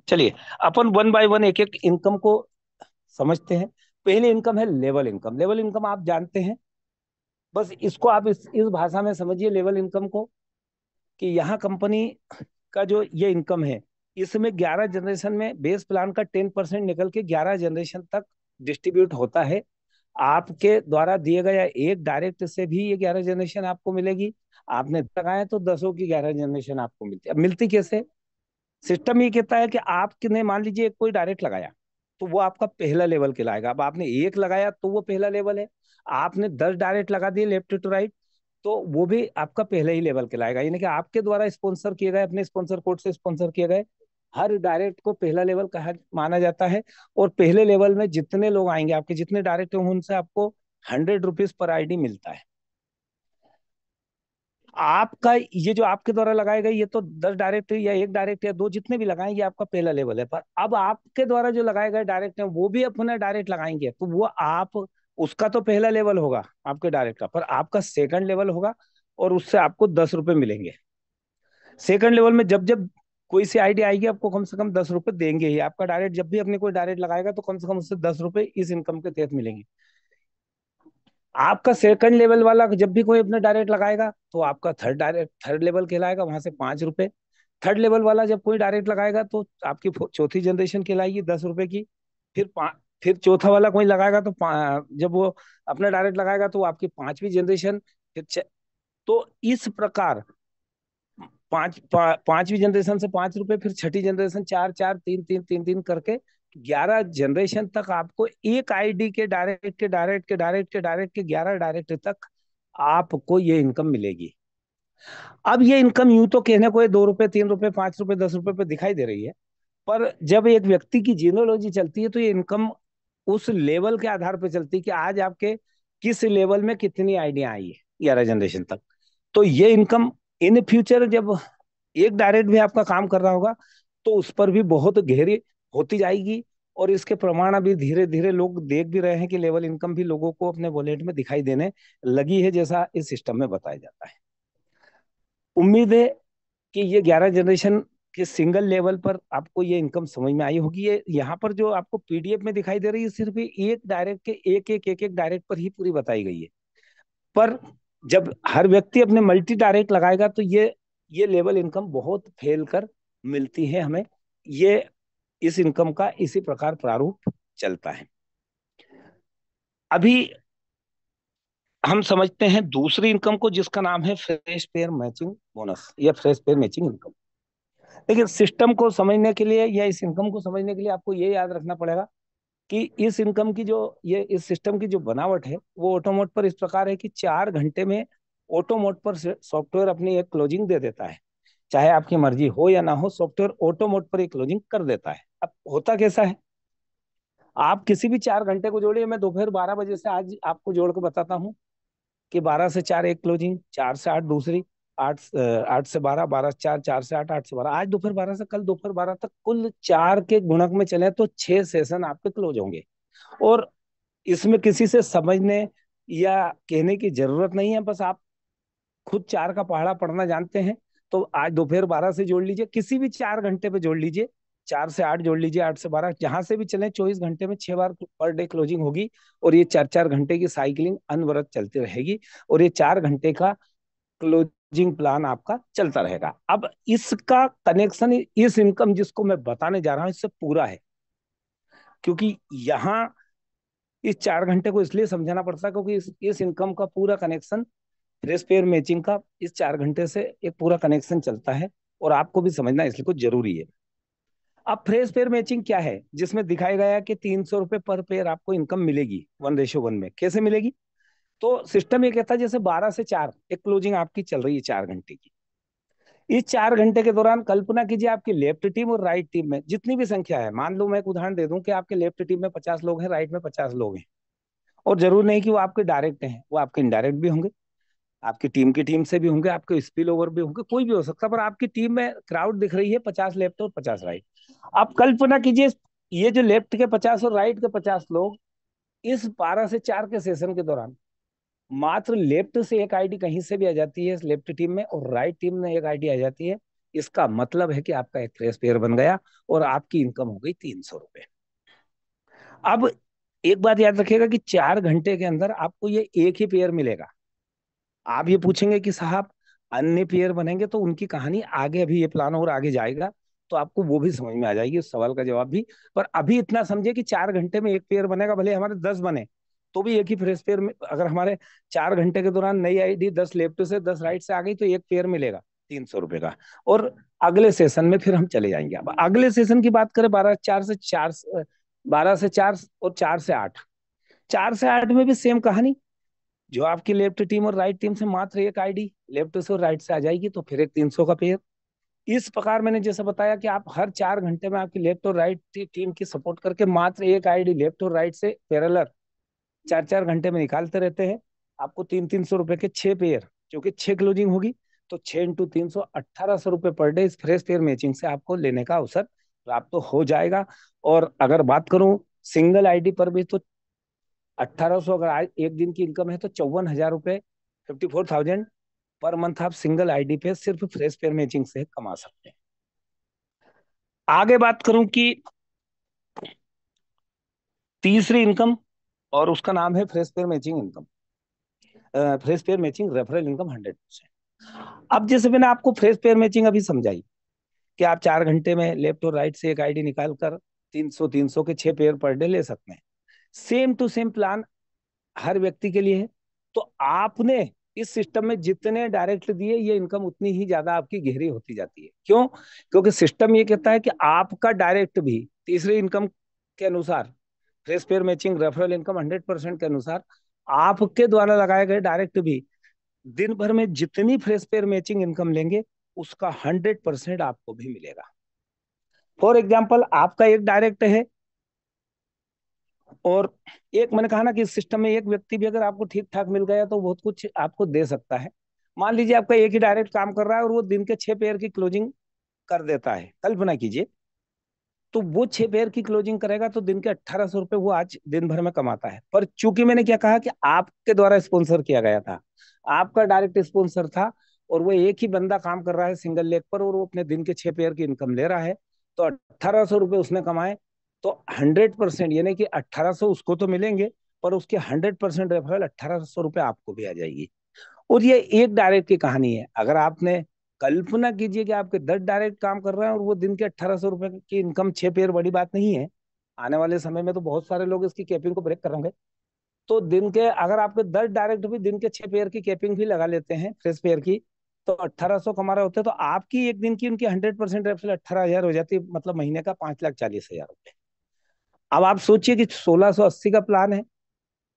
चलिए, अपन वन बाय वन एक एक इनकम को समझते हैं। पहली इनकम है लेवल इनकम। लेवल इनकम आप जानते हैं, बस इसको आप इस भाषा में समझिए लेवल इनकम को, कि यहाँ कंपनी का जो ये इनकम है, इसमें 11 जनरेशन में बेस प्लान का 10% निकल के 11 जनरेशन तक डिस्ट्रीब्यूट होता है। आपके द्वारा दिए गया एक डायरेक्ट से भी ये 11 जनरेशन आपको मिलेगी। आपने लगाया तो 10 की 11 जनरेशन आपको मिलती है। अब मिलती कैसे? सिस्टम ये कहता है कि आपने मान लीजिए कोई डायरेक्ट लगाया, तो वो आपका पहला लेवल कहलाएगा। अब आपने एक लगाया तो वो पहला लेवल है। आपने 10 डायरेक्ट लगा दिए लेफ्ट टू राइट, तो वो भी आपका पहले ही लेवल कहलाएगा। यानी कि आपके द्वारा स्पॉन्सर किए गए, अपने स्पॉन्सर कोड से स्पॉन्सर किए गए हर डायरेक्ट को पहला लेवल कहा माना जाता है। और पहले लेवल में जितने लोग आएंगे, आपके जितने डायरेक्ट होंगे, उनसे आपको 100 रुपीज पर आईडी मिलता है। आपका ये जो आपके द्वारा लगाए गए, ये तो 10 डायरेक्ट या एक डायरेक्ट या दो जितने भी लगाए, ये आपका पहला लेवल है। पर अब आपके द्वारा जो लगाए गए डायरेक्ट हैं, वो भी अपना डायरेक्ट लगाएंगे, तो वो आप, उसका तो पहला लेवल होगा आपके डायरेक्ट का, पर आपका सेकंड लेवल होगा, और उससे आपको 10 रुपए मिलेंगे। सेकंड लेवल में जब जब कोई सी आईडी आएगी, आपको कम से कम 10 रुपए देंगे ही। आपका डायरेक्ट जब भी अपने कोई डायरेक्ट लगाएगा, तो कम से कम उससे 10 रुपए इस इनकम के तहत मिलेंगे। आपका सेकंड लेवल वाला जब भी कोई अपना डायरेक्ट लगाएगा, तो आपका थर्ड लेवल कहलाएगा, वहां से 5 रुपए। थर्ड लेवल वाला जब कोई डायरेक्ट लगाएगा, तो आपकी चौथी जनरेशन कहलाएगी 10 रुपए की। फिर फिर चौथा वाला कोई लगाएगा, तो जब वो अपना डायरेक्ट लगाएगा, तो आपकी 5वीं जनरेशन। फिर तो इस प्रकार पांचवी जनरेशन से 5 रुपए, फिर छठी जनरेशन, चार चार, तीन तीन, तीन तीन करके 11 जनरेशन तक आपको एक आईडी के डायरेक्ट के डायरेक्ट के डायरेक्ट के डायरेक्ट के 11 डायरेक्ट तक आपको ये इनकम मिलेगी। अब ये इनकम यूं तो कहने को 2 रुपए, 3 रुपए, 5 रुपए, 10 रुपए पे दिखाई दे रही है, पर जब एक व्यक्ति की जीनोलॉजी चलती है, तो ये इनकम उस लेवल के आधार पर चलती है कि आज आपके किस लेवल में कितनी आइडिया आई है 11 जनरेशन तक। तो ये इनकम इन फ्यूचर जब एक डायरेक्ट भी आपका काम कर रहा होगा, तो उस पर भी बहुत गहरी होती जाएगी। और इसके प्रमाण अभी धीरे धीरे लोग देख भी रहे हैं कि लेवल इनकम भी लोगों को अपने वॉलेट में दिखाई देने लगी है, जैसा इस सिस्टम में बताया जाता है। उम्मीद है कि ये 11 जनरेशन के सिंगल लेवल पर आपको ये इनकम समझ में आई होगी। ये यहाँ पर जो आपको पीडीएफ में दिखाई दे रही है, सिर्फ एक डायरेक्ट के एक एक डायरेक्ट पर ही पूरी बताई गई है। पर जब हर व्यक्ति अपने मल्टी डायरेक्ट लगाएगा, तो ये लेवल इनकम बहुत फैल कर मिलती है हमें। ये इस इनकम का इसी प्रकार प्रारूप चलता है। अभी हम समझते हैं दूसरी इनकम को, जिसका नाम है फ्रेश पेयर मैचिंग बोनस या फ्रेश पेयर मैचिंग इनकम। देखिए, सिस्टम को समझने के लिए या इस इनकम को समझने के लिए आपको ये याद रखना पड़ेगा कि इस इनकम की जो ये इस सिस्टम की जो बनावट है, वो ऑटोमोड पर इस प्रकार है कि 4 घंटे में ऑटोमोड पर सॉफ्टवेयर अपनी एक क्लोजिंग दे देता है। चाहे आपकी मर्जी हो या ना हो, सॉफ्टवेयर ऑटोमोड पर एक क्लोजिंग कर देता है। अब होता कैसा है, आप किसी भी 4 घंटे को जोड़िए। मैं दोपहर 12 बजे से आज आपको जोड़ के बताता हूँ कि 12 से 4 एक क्लोजिंग, 4 से 8 दूसरी, 8 से 12, 12 से 4, 4 से 8, 8 से 12, आज दोपहर 12 से कल दोपहर 12 तक, कुल 4 के गुणक में चले तो 6 सेशन आपके क्लोज होंगे। और इसमें किसी से समझने या कहने की जरूरत नहीं है, बस आप खुद 4 का पहाड़ा पढ़ना जानते हैं। तो आज दोपहर 12 से जोड़ लीजिए, किसी भी 4 घंटे पे जोड़ लीजिए। 4 से 8 जोड़ लीजिए, 8 से 12, जहां से भी चले 24 घंटे में 6 बार पर डे क्लोजिंग होगी। और ये 4 4 घंटे की साइकिलिंग अनवरत चलती रहेगी। और ये 4 घंटे का क्लोजिंग प्लान आपका चलता रहेगा। अब इसका कनेक्शन इस इनकम जिसको मैं बताने जा रहा हूं, इससे पूरा है। क्योंकि यहाँ इस 4 घंटे को इसलिए समझाना पड़ता है, क्योंकि इस इनकम का पूरा कनेक्शन फ्रेश पेयर मैचिंग का इस 4 घंटे से एक पूरा कनेक्शन चलता है। और आपको भी समझना इसलिए कुछ जरूरी है। अब फ्रेश पेयर मैचिंग क्या है, जिसमें दिखाया गया है कि 300 रुपए पर पेयर आपको इनकम मिलेगी 1:1 में। कैसे मिलेगी? तो सिस्टम ये कहता है, जैसे 12 से 4 एक क्लोजिंग आपकी चल रही है 4 घंटे की। इस 4 घंटे के दौरान कल्पना कीजिए, आपकी लेफ्ट टीम और राइट टीम में जितनी भी संख्या है, मान लो मैं एक उदाहरण दे दूं कि आपके लेफ्ट टीम में 50 लोग हैं, राइट में 50 लोग हैं। और जरूर नहीं कि वो आपके डायरेक्ट हैं, वो आपके इनडायरेक्ट भी होंगे, आपकी टीम की टीम से भी होंगे, आपके स्पिल ओवर भी होंगे, कोई भी हो सकता है। पर आपकी टीम में क्राउड दिख रही है 50 लेफ्ट और 50 राइट। आप कल्पना कीजिए, ये जो लेफ्ट के 50 और राइट के 50 लोग इस 12 से 4 के सेशन के दौरान मात्र लेफ्ट से एक आईडी कहीं से भी आ जाती है लेफ्ट टीम में, और राइट टीम में एक आईडी आ जाती है, इसका मतलब है कि आपका एक फ्रेश पेयर बन गया और आपकी इनकम हो गई 300 रुपये। अब एक बात याद रखिएगा कि 4 घंटे के अंदर आपको ये एक ही पेयर मिलेगा। आप ये पूछेंगे कि साहब अन्य पेयर बनेंगे, तो उनकी कहानी आगे, अभी ये प्लान और आगे जाएगा तो आपको वो भी समझ में आ जाएगी, उस सवाल का जवाब भी। पर अभी इतना समझे कि 4 घंटे में एक पेयर बनेगा, भले हमारे 10 बने तो भी एक ही फ्रेश पेयर में, अगर हमारे 4 घंटे के दौरान नई आईडी 10 लेफ्ट से 10 राइट से आ गई तो एक पेयर मिलेगा 300 रुपये का। और अगले सेशन में फिर हम चले जाएंगे। अब अगले सेशन की बात करें, 12 से 4 और 4 से 8, 4 से 8 में भी सेम कहानी। जो आपकी लेफ्ट टीम और राइट टीम से मात्र एक आईडी लेफ्ट से और राइट से आ जाएगी तो फिर एक 300 का पेयर। इस प्रकार मैंने जैसे बताया कि आप हर 4 घंटे में आपकी लेफ्ट और राइट टीम की सपोर्ट करके मात्र एक आईडी लेफ्ट और राइट से पैरेलल 4 4 घंटे में निकालते रहते हैं। आपको 300 300 रुपए के 6 पेयर, जो कि 6 क्लोजिंग होगी, तो 6 × 300 1800 रुपये पर डे इस फ्रेश पेयर मैचिंग से आपको लेने का अवसर प्राप्त तो हो जाएगा। और अगर बात करूं सिंगल आईडी पर भी, तो 1800, अगर आज एक दिन की इनकम है तो 54,000 रुपये, 54,000 पर मंथ आप सिंगल आईडी पे सिर्फ फ्रेश पेयर मैचिंग से कमा सकते हैं। आगे बात करूं कि तीसरी इनकम, और उसका नाम है fresh pair matching income, fresh pair matching referral income 100%। अब जैसे मैंने आपको फ्रेश पेयर मैचिंग अभी समझाई कि आप 4 घंटे में लेफ्ट और राइट से एक आईडी निकाल कर 300 300 के 6 पेयर पर डे ले सकते हैं। सेम टू सेम प्लान हर व्यक्ति के लिए है। तो आपने इस सिस्टम में जितने डायरेक्ट दिए, ये इनकम उतनी ही ज्यादा आपकी गहरी होती जाती है। क्यों? क्योंकि सिस्टम ये कहता है कि आपका डायरेक्ट भी तीसरी इनकम के अनुसार, fresh pair matching referral income 100% के अनुसार, आपके द्वारा लगाए गए डायरेक्ट भी दिन भर में जितनी फ्रेश पेयर मैचिंग इनकम लेंगे उसका 100% आपको भी मिलेगा। फॉर एग्जाम्पल, आपका एक डायरेक्ट है, और एक मैंने कहा ना कि इस सिस्टम में एक व्यक्ति भी अगर आपको ठीक ठाक मिल गया तो बहुत कुछ आपको दे सकता है। मान लीजिए आपका एक ही डायरेक्ट काम कर रहा है और वो दिन के 6 पेयर की क्लोजिंग कर देता है, कल्पना कीजिए। तो वो 6 पेयर की क्लोजिंग करेगा तो दिन के 1800 रुपये वो आज दिन भर में कमाता है। पर चूंकि मैंने क्या कहा कि आपके द्वारा स्पॉन्सर किया गया था, आपका डायरेक्ट स्पॉन्सर था, और वो एक ही बंदा काम कर रहा है सिंगल लेग पर, और वो अपने दिन के 6 पेयर की इनकम ले रहा है, तो 1800 रुपये उसने कमाए। तो 100%, यानी कि 1800 उसको तो मिलेंगे, पर उसके 100% रेफरल 1800 रुपये आपको भी आ जाएगी। और ये एक डायरेक्ट की कहानी है। अगर आपने कल्पना कीजिए कि आपके 10 डायरेक्ट काम कर रहे हैं और वो दिन के 1800 रुपये की इनकम, 6 पेयर बड़ी बात नहीं है। आने वाले समय में तो बहुत सारे लोग इसकी कैपिंग को ब्रेक कर होंगे। तो दिन के, अगर आपके 10 डायरेक्ट भी दिन के 6 पेयर की कैपिंग भी लगा लेते हैं फ्रेश पेयर की, तो 1800 कमा रहे होते हैं, तो आपकी एक दिन की उनकी 100% रेफरल 18,000 हो जाती है, मतलब महीने का 5,40,000 रुपये। अब आप सोचिए कि 1680 का प्लान है।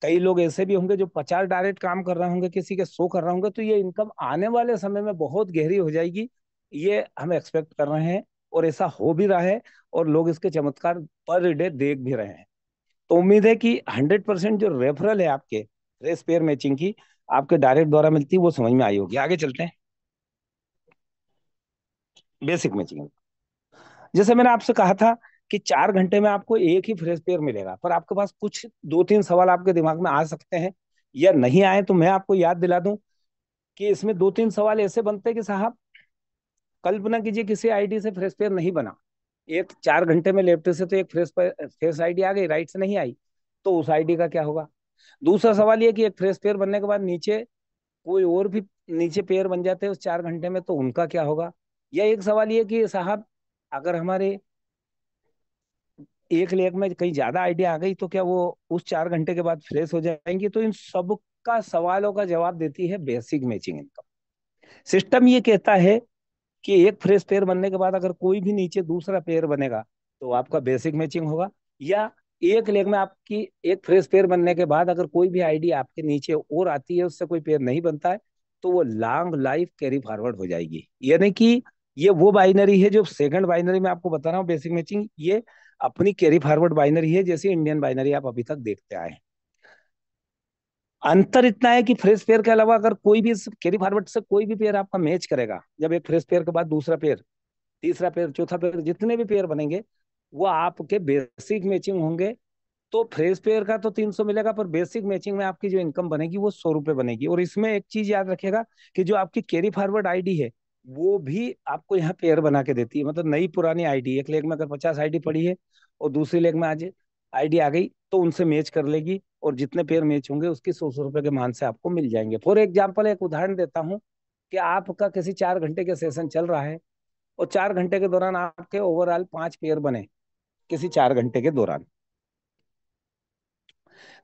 कई लोग ऐसे भी होंगे जो 50 डायरेक्ट काम कर रहे होंगे, किसी के 100 कर रहे होंगे, तो ये इनकम आने वाले समय में बहुत गहरी हो जाएगी। ये हम एक्सपेक्ट कर रहे हैं, और ऐसा हो भी रहा है, और लोग इसके चमत्कार पर डे देख भी रहे हैं। तो उम्मीद है कि 100% जो रेफरल है आपके रेस पेयर मैचिंग की, आपके डायरेक्ट द्वारा मिलती है, वो समझ में आई होगी। आगे चलते हैं बेसिक मैचिंग। जैसे मैंने आपसे कहा था कि 4 घंटे में आपको एक ही फ्रेश पेयर मिलेगा, पर आपके पास कुछ 2 3 सवाल आपके दिमाग में आ सकते हैं, या नहीं आए तो मैं आपको याद दिला दूं कि इसमें 2 3 सवाल ऐसे बनते हैं कि साहब, कल्पना कीजिए किसी आईडी से फ्रेश पेयर नहीं बना, एक 4 घंटे में लेफ्ट से तो एक फ्रेश आईडी आ गई, राइट से नहीं आई, तो उस आईडी का क्या होगा? दूसरा सवाल ये कि एक फ्रेश पेयर बनने के बाद नीचे कोई और भी नीचे पेयर बन जाते हैं उस 4 घंटे में, तो उनका क्या होगा? या एक सवाल ये कि साहब, अगर हमारे एक लेग में कहीं ज्यादा आइडिया आ गई तो क्या वो उस 4 घंटे के बाद फ्रेश हो जाएंगी? तो इन सब का सवालों का जवाब देती है बेसिक मैचिंग इनकम। सिस्टम ये कहता है कि एक फ्रेश पेयर बनने के बाद अगर कोई भी नीचे दूसरा पेयर बनेगा तो आपका बेसिक मैचिंग होगा। या एक लेग में आपकी एक फ्रेश पेयर बनने के बाद अगर कोई भी आईडी आपके नीचे और आती है, उससे कोई पेयर नहीं बनता है, तो वो लॉन्ग लाइफ कैरी फॉरवर्ड हो जाएगी। यानी कि ये वो बाइनरी है जो सेकंड बाइनरी में आपको बता रहा हूँ, बेसिक मैचिंग, ये अपनी कैरी फॉरवर्ड बाइनरी है, जैसे इंडियन बाइनरी आप अभी तक देखते आए हैं। अंतर इतना है कि फ्रेश पेयर के अलावा अगर कोई भी कैरी फॉरवर्ड से कोई भी पेयर आपका मैच करेगा, जब एक फ्रेश पेयर के बाद दूसरा पेयर, तीसरा पेयर, चौथा पेयर, जितने भी पेयर बनेंगे वो आपके बेसिक मैचिंग होंगे। तो फ्रेश पेयर का तो 300 मिलेगा, पर बेसिक मैचिंग में आपकी जो इनकम बनेगी वो 100 रुपये बनेगी। और इसमें एक चीज याद रखेगा कि जो आपकी कैरी फॉरवर्ड आईडी है वो भी आपको यहाँ पेयर बना के देती है। मतलब नई पुरानी आईडी, एक लेग में अगर 50 आईडी पड़ी है और दूसरी लेग में आज आईडी आ गई तो उनसे मैच कर लेगी, और जितने पेयर मैच होंगे उसकी 100 100 रुपए के मान से आपको मिल जाएंगे। फॉर एग्जाम्पल एक उदाहरण देता हूँ कि आपका किसी 4 घंटे के सेशन चल रहा है और 4 घंटे के दौरान आपके ओवरऑल 5 पेयर बने किसी 4 घंटे के दौरान,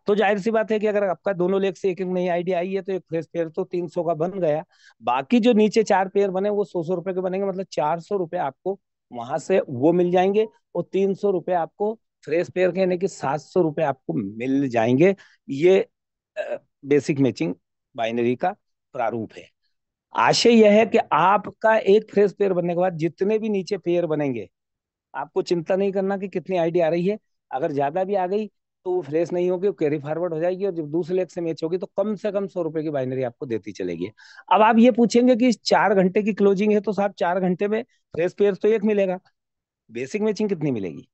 तो जाहिर सी बात है कि अगर आपका दोनों लेग से एक एक नई आईडी आई है तो एक फ्रेश पेयर तो 300 का बन गया। बाकी जो नीचे 4 पेयर बने वो 100 100 रुपए के बनेंगे, मतलब 400 रुपए आपको वहां से वो मिल जाएंगे, और 300 रुपए आपको फ्रेश पेयर के, यानी कि 700 रुपए आपको मिल जाएंगे। ये बेसिक मैचिंग बाइनरी का प्रारूप है। आशय यह है कि आपका एक फ्रेश पेयर बनने के बाद जितने भी नीचे पेयर बनेंगे आपको चिंता नहीं करना कि कितनी आईडी आ रही है। अगर ज्यादा भी आ गई तो वो फ्रेश नहीं होगी, वो कैरी फॉरवर्ड हो जाएगी, और जब दूसरे लेग से मैच होगी तो कम से कम 100 रुपए की बाइनरी आपको देती चलेगी। अब आप ये पूछेंगे कि 4 घंटे की क्लोजिंग है तो साहब 4 घंटे में फ्रेश पेयर तो एक मिलेगा, बेसिक मैचिंग कितनी मिलेगी?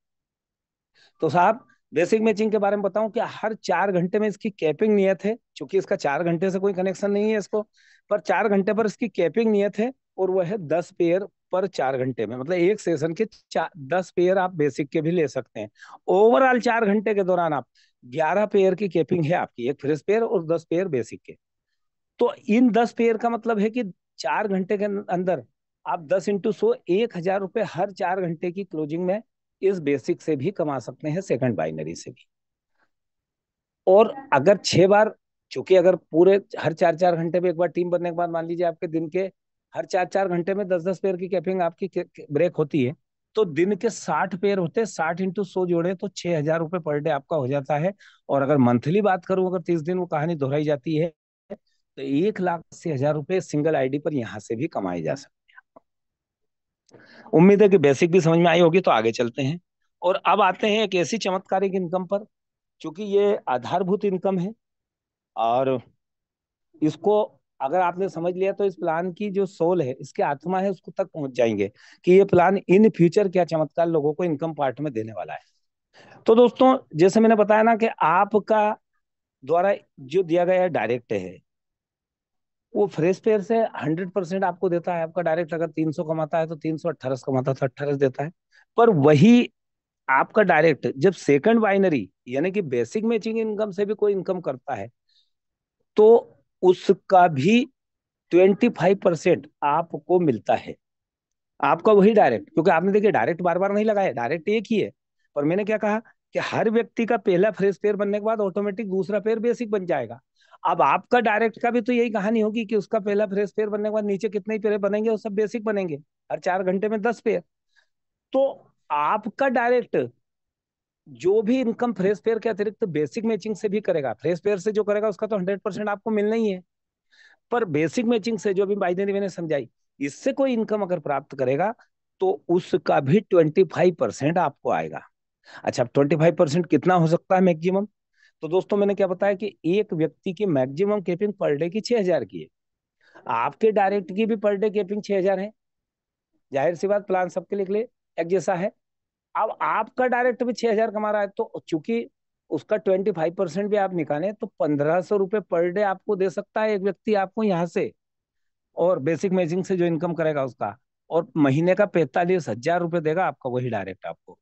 तो साहब बेसिक मैचिंग के बारे में बताऊं कि हर 4 घंटे में इसकी कैपिंग नियत है, क्योंकि इसका 4 घंटे से कोई कनेक्शन नहीं है इसको, पर 4 घंटे पर इसकी कैपिंग नियत है, और वह है 10 पेयर पर 4 घंटे में। मतलब एक सेशन के 10 पेयर आप बेसिक के भी ले सकते हैं। ओवरऑल 4 घंटे के दौरान आप 11 पेयर की कैपिंग है आपकी, एक फ्रेश पेयर और 10 पेयर बेसिक के। तो इन 10 पेयर का मतलब है कि 4 घंटे के अंदर आप 10 × 100 1,000 रुपए हर 4 घंटे की क्लोजिंग में इस बेसिक से भी कमा सकते हैं, सेकंड बाइनरी से भी। और अगर 6 बार, चूंकि अगर पूरे हर 4 4 घंटे में एक बार टीम बनने के बाद मान लीजिए आपके दिन के हर 4 4 घंटे में 10 10 पेयर की कैपिंग आपकी ब्रेक होती है, तो दिन के 60 पेयर होते हैं, 60 × 100 जोड़े तो 6,000 रुपये पर डे आपका हो जाता है। और अगर मंथली बात करूं, अगर 30 दिन वो कहानी दोहराई जाती है तो 1,80,000 रुपये सिंगल आईडी पर यहाँ से भी कमाए जा सकते हैं। उम्मीद है कि बेसिक भी समझ में आई होगी, तो आगे चलते हैं। और अब आते हैं एक ऐसी चमत्कारिक इनकम पर, क्योंकि ये आधारभूत इनकम है, और इसको अगर आपने समझ लिया तो इस प्लान की जो सोल है, इसकी आत्मा है, उसको तक पहुंच जाएंगे कि ये प्लान इन फ्यूचर क्या चमत्कार लोगों को इनकम पार्ट में देने वाला है। तो दोस्तों, जैसे मैंने बताया ना कि आपका द्वारा जो दिया गया डायरेक्ट है वो फ्रेश पेयर से 100% आपको देता है। आपका डायरेक्ट अगर 300 कमाता है तो 300, 18 कमाता है तो 18 देता है। पर वही आपका डायरेक्ट जब सेकंड बाइनरी यानी कि बेसिक मैचिंग इनकम से भी कोई इनकम करता है तो उसका भी 25% आपको मिलता है। आपका वही डायरेक्ट, क्योंकि आपने देखिए डायरेक्ट बार बार नहीं लगाया, डायरेक्ट एक ही है। पर मैंने क्या कहा कि हर व्यक्ति का पहला फ्रेश पेयर बनने के बाद ऑटोमेटिक दूसरा पेयर बेसिक बन जाएगा। अब आपका डायरेक्ट का भी तो यही कहानी होगी कि उसका पहला फ्रेश पेयर बनने के बाद नीचे कितने ही पेयर बनेंगे, वो सब बेसिक बनेंगे। हर 4 घंटे में 10 पेयर। तो आपका डायरेक्ट जो भी इनकम फ्रेश पेयर के अतिरिक्त बेसिक मैचिंग से भी करेगा, फ्रेश पेयर से जो करेगा उसका तो 100% आपको मिलना ही है, पर बेसिक मैचिंग से जो भी बाइनरी मैंने समझाई इससे कोई इनकम अगर प्राप्त करेगा तो उसका भी 25% आपको आएगा। अच्छा, 25% कितना हो सकता है मैक्सिमम? तो दोस्तों मैंने क्या बताया कि एक व्यक्ति की मैक्सिमम कैपिंग पर डे की 6,000 की है, आपके डायरेक्ट की भी पर डे कैपिंग 6,000 है। जाहिर सी बात, प्लान सबके लिए एक जैसा है। अब आपका डायरेक्ट भी 6,000 कमा रहा है, तो चूंकि उसका 25% भी आप निकालें तो 1,500 रुपये पर डे आपको दे सकता है एक व्यक्ति आपको यहाँ से, और बेसिक मैचिंग से जो इनकम करेगा उसका। और महीने का 45,000 रुपये देगा आपका वही डायरेक्ट आपको,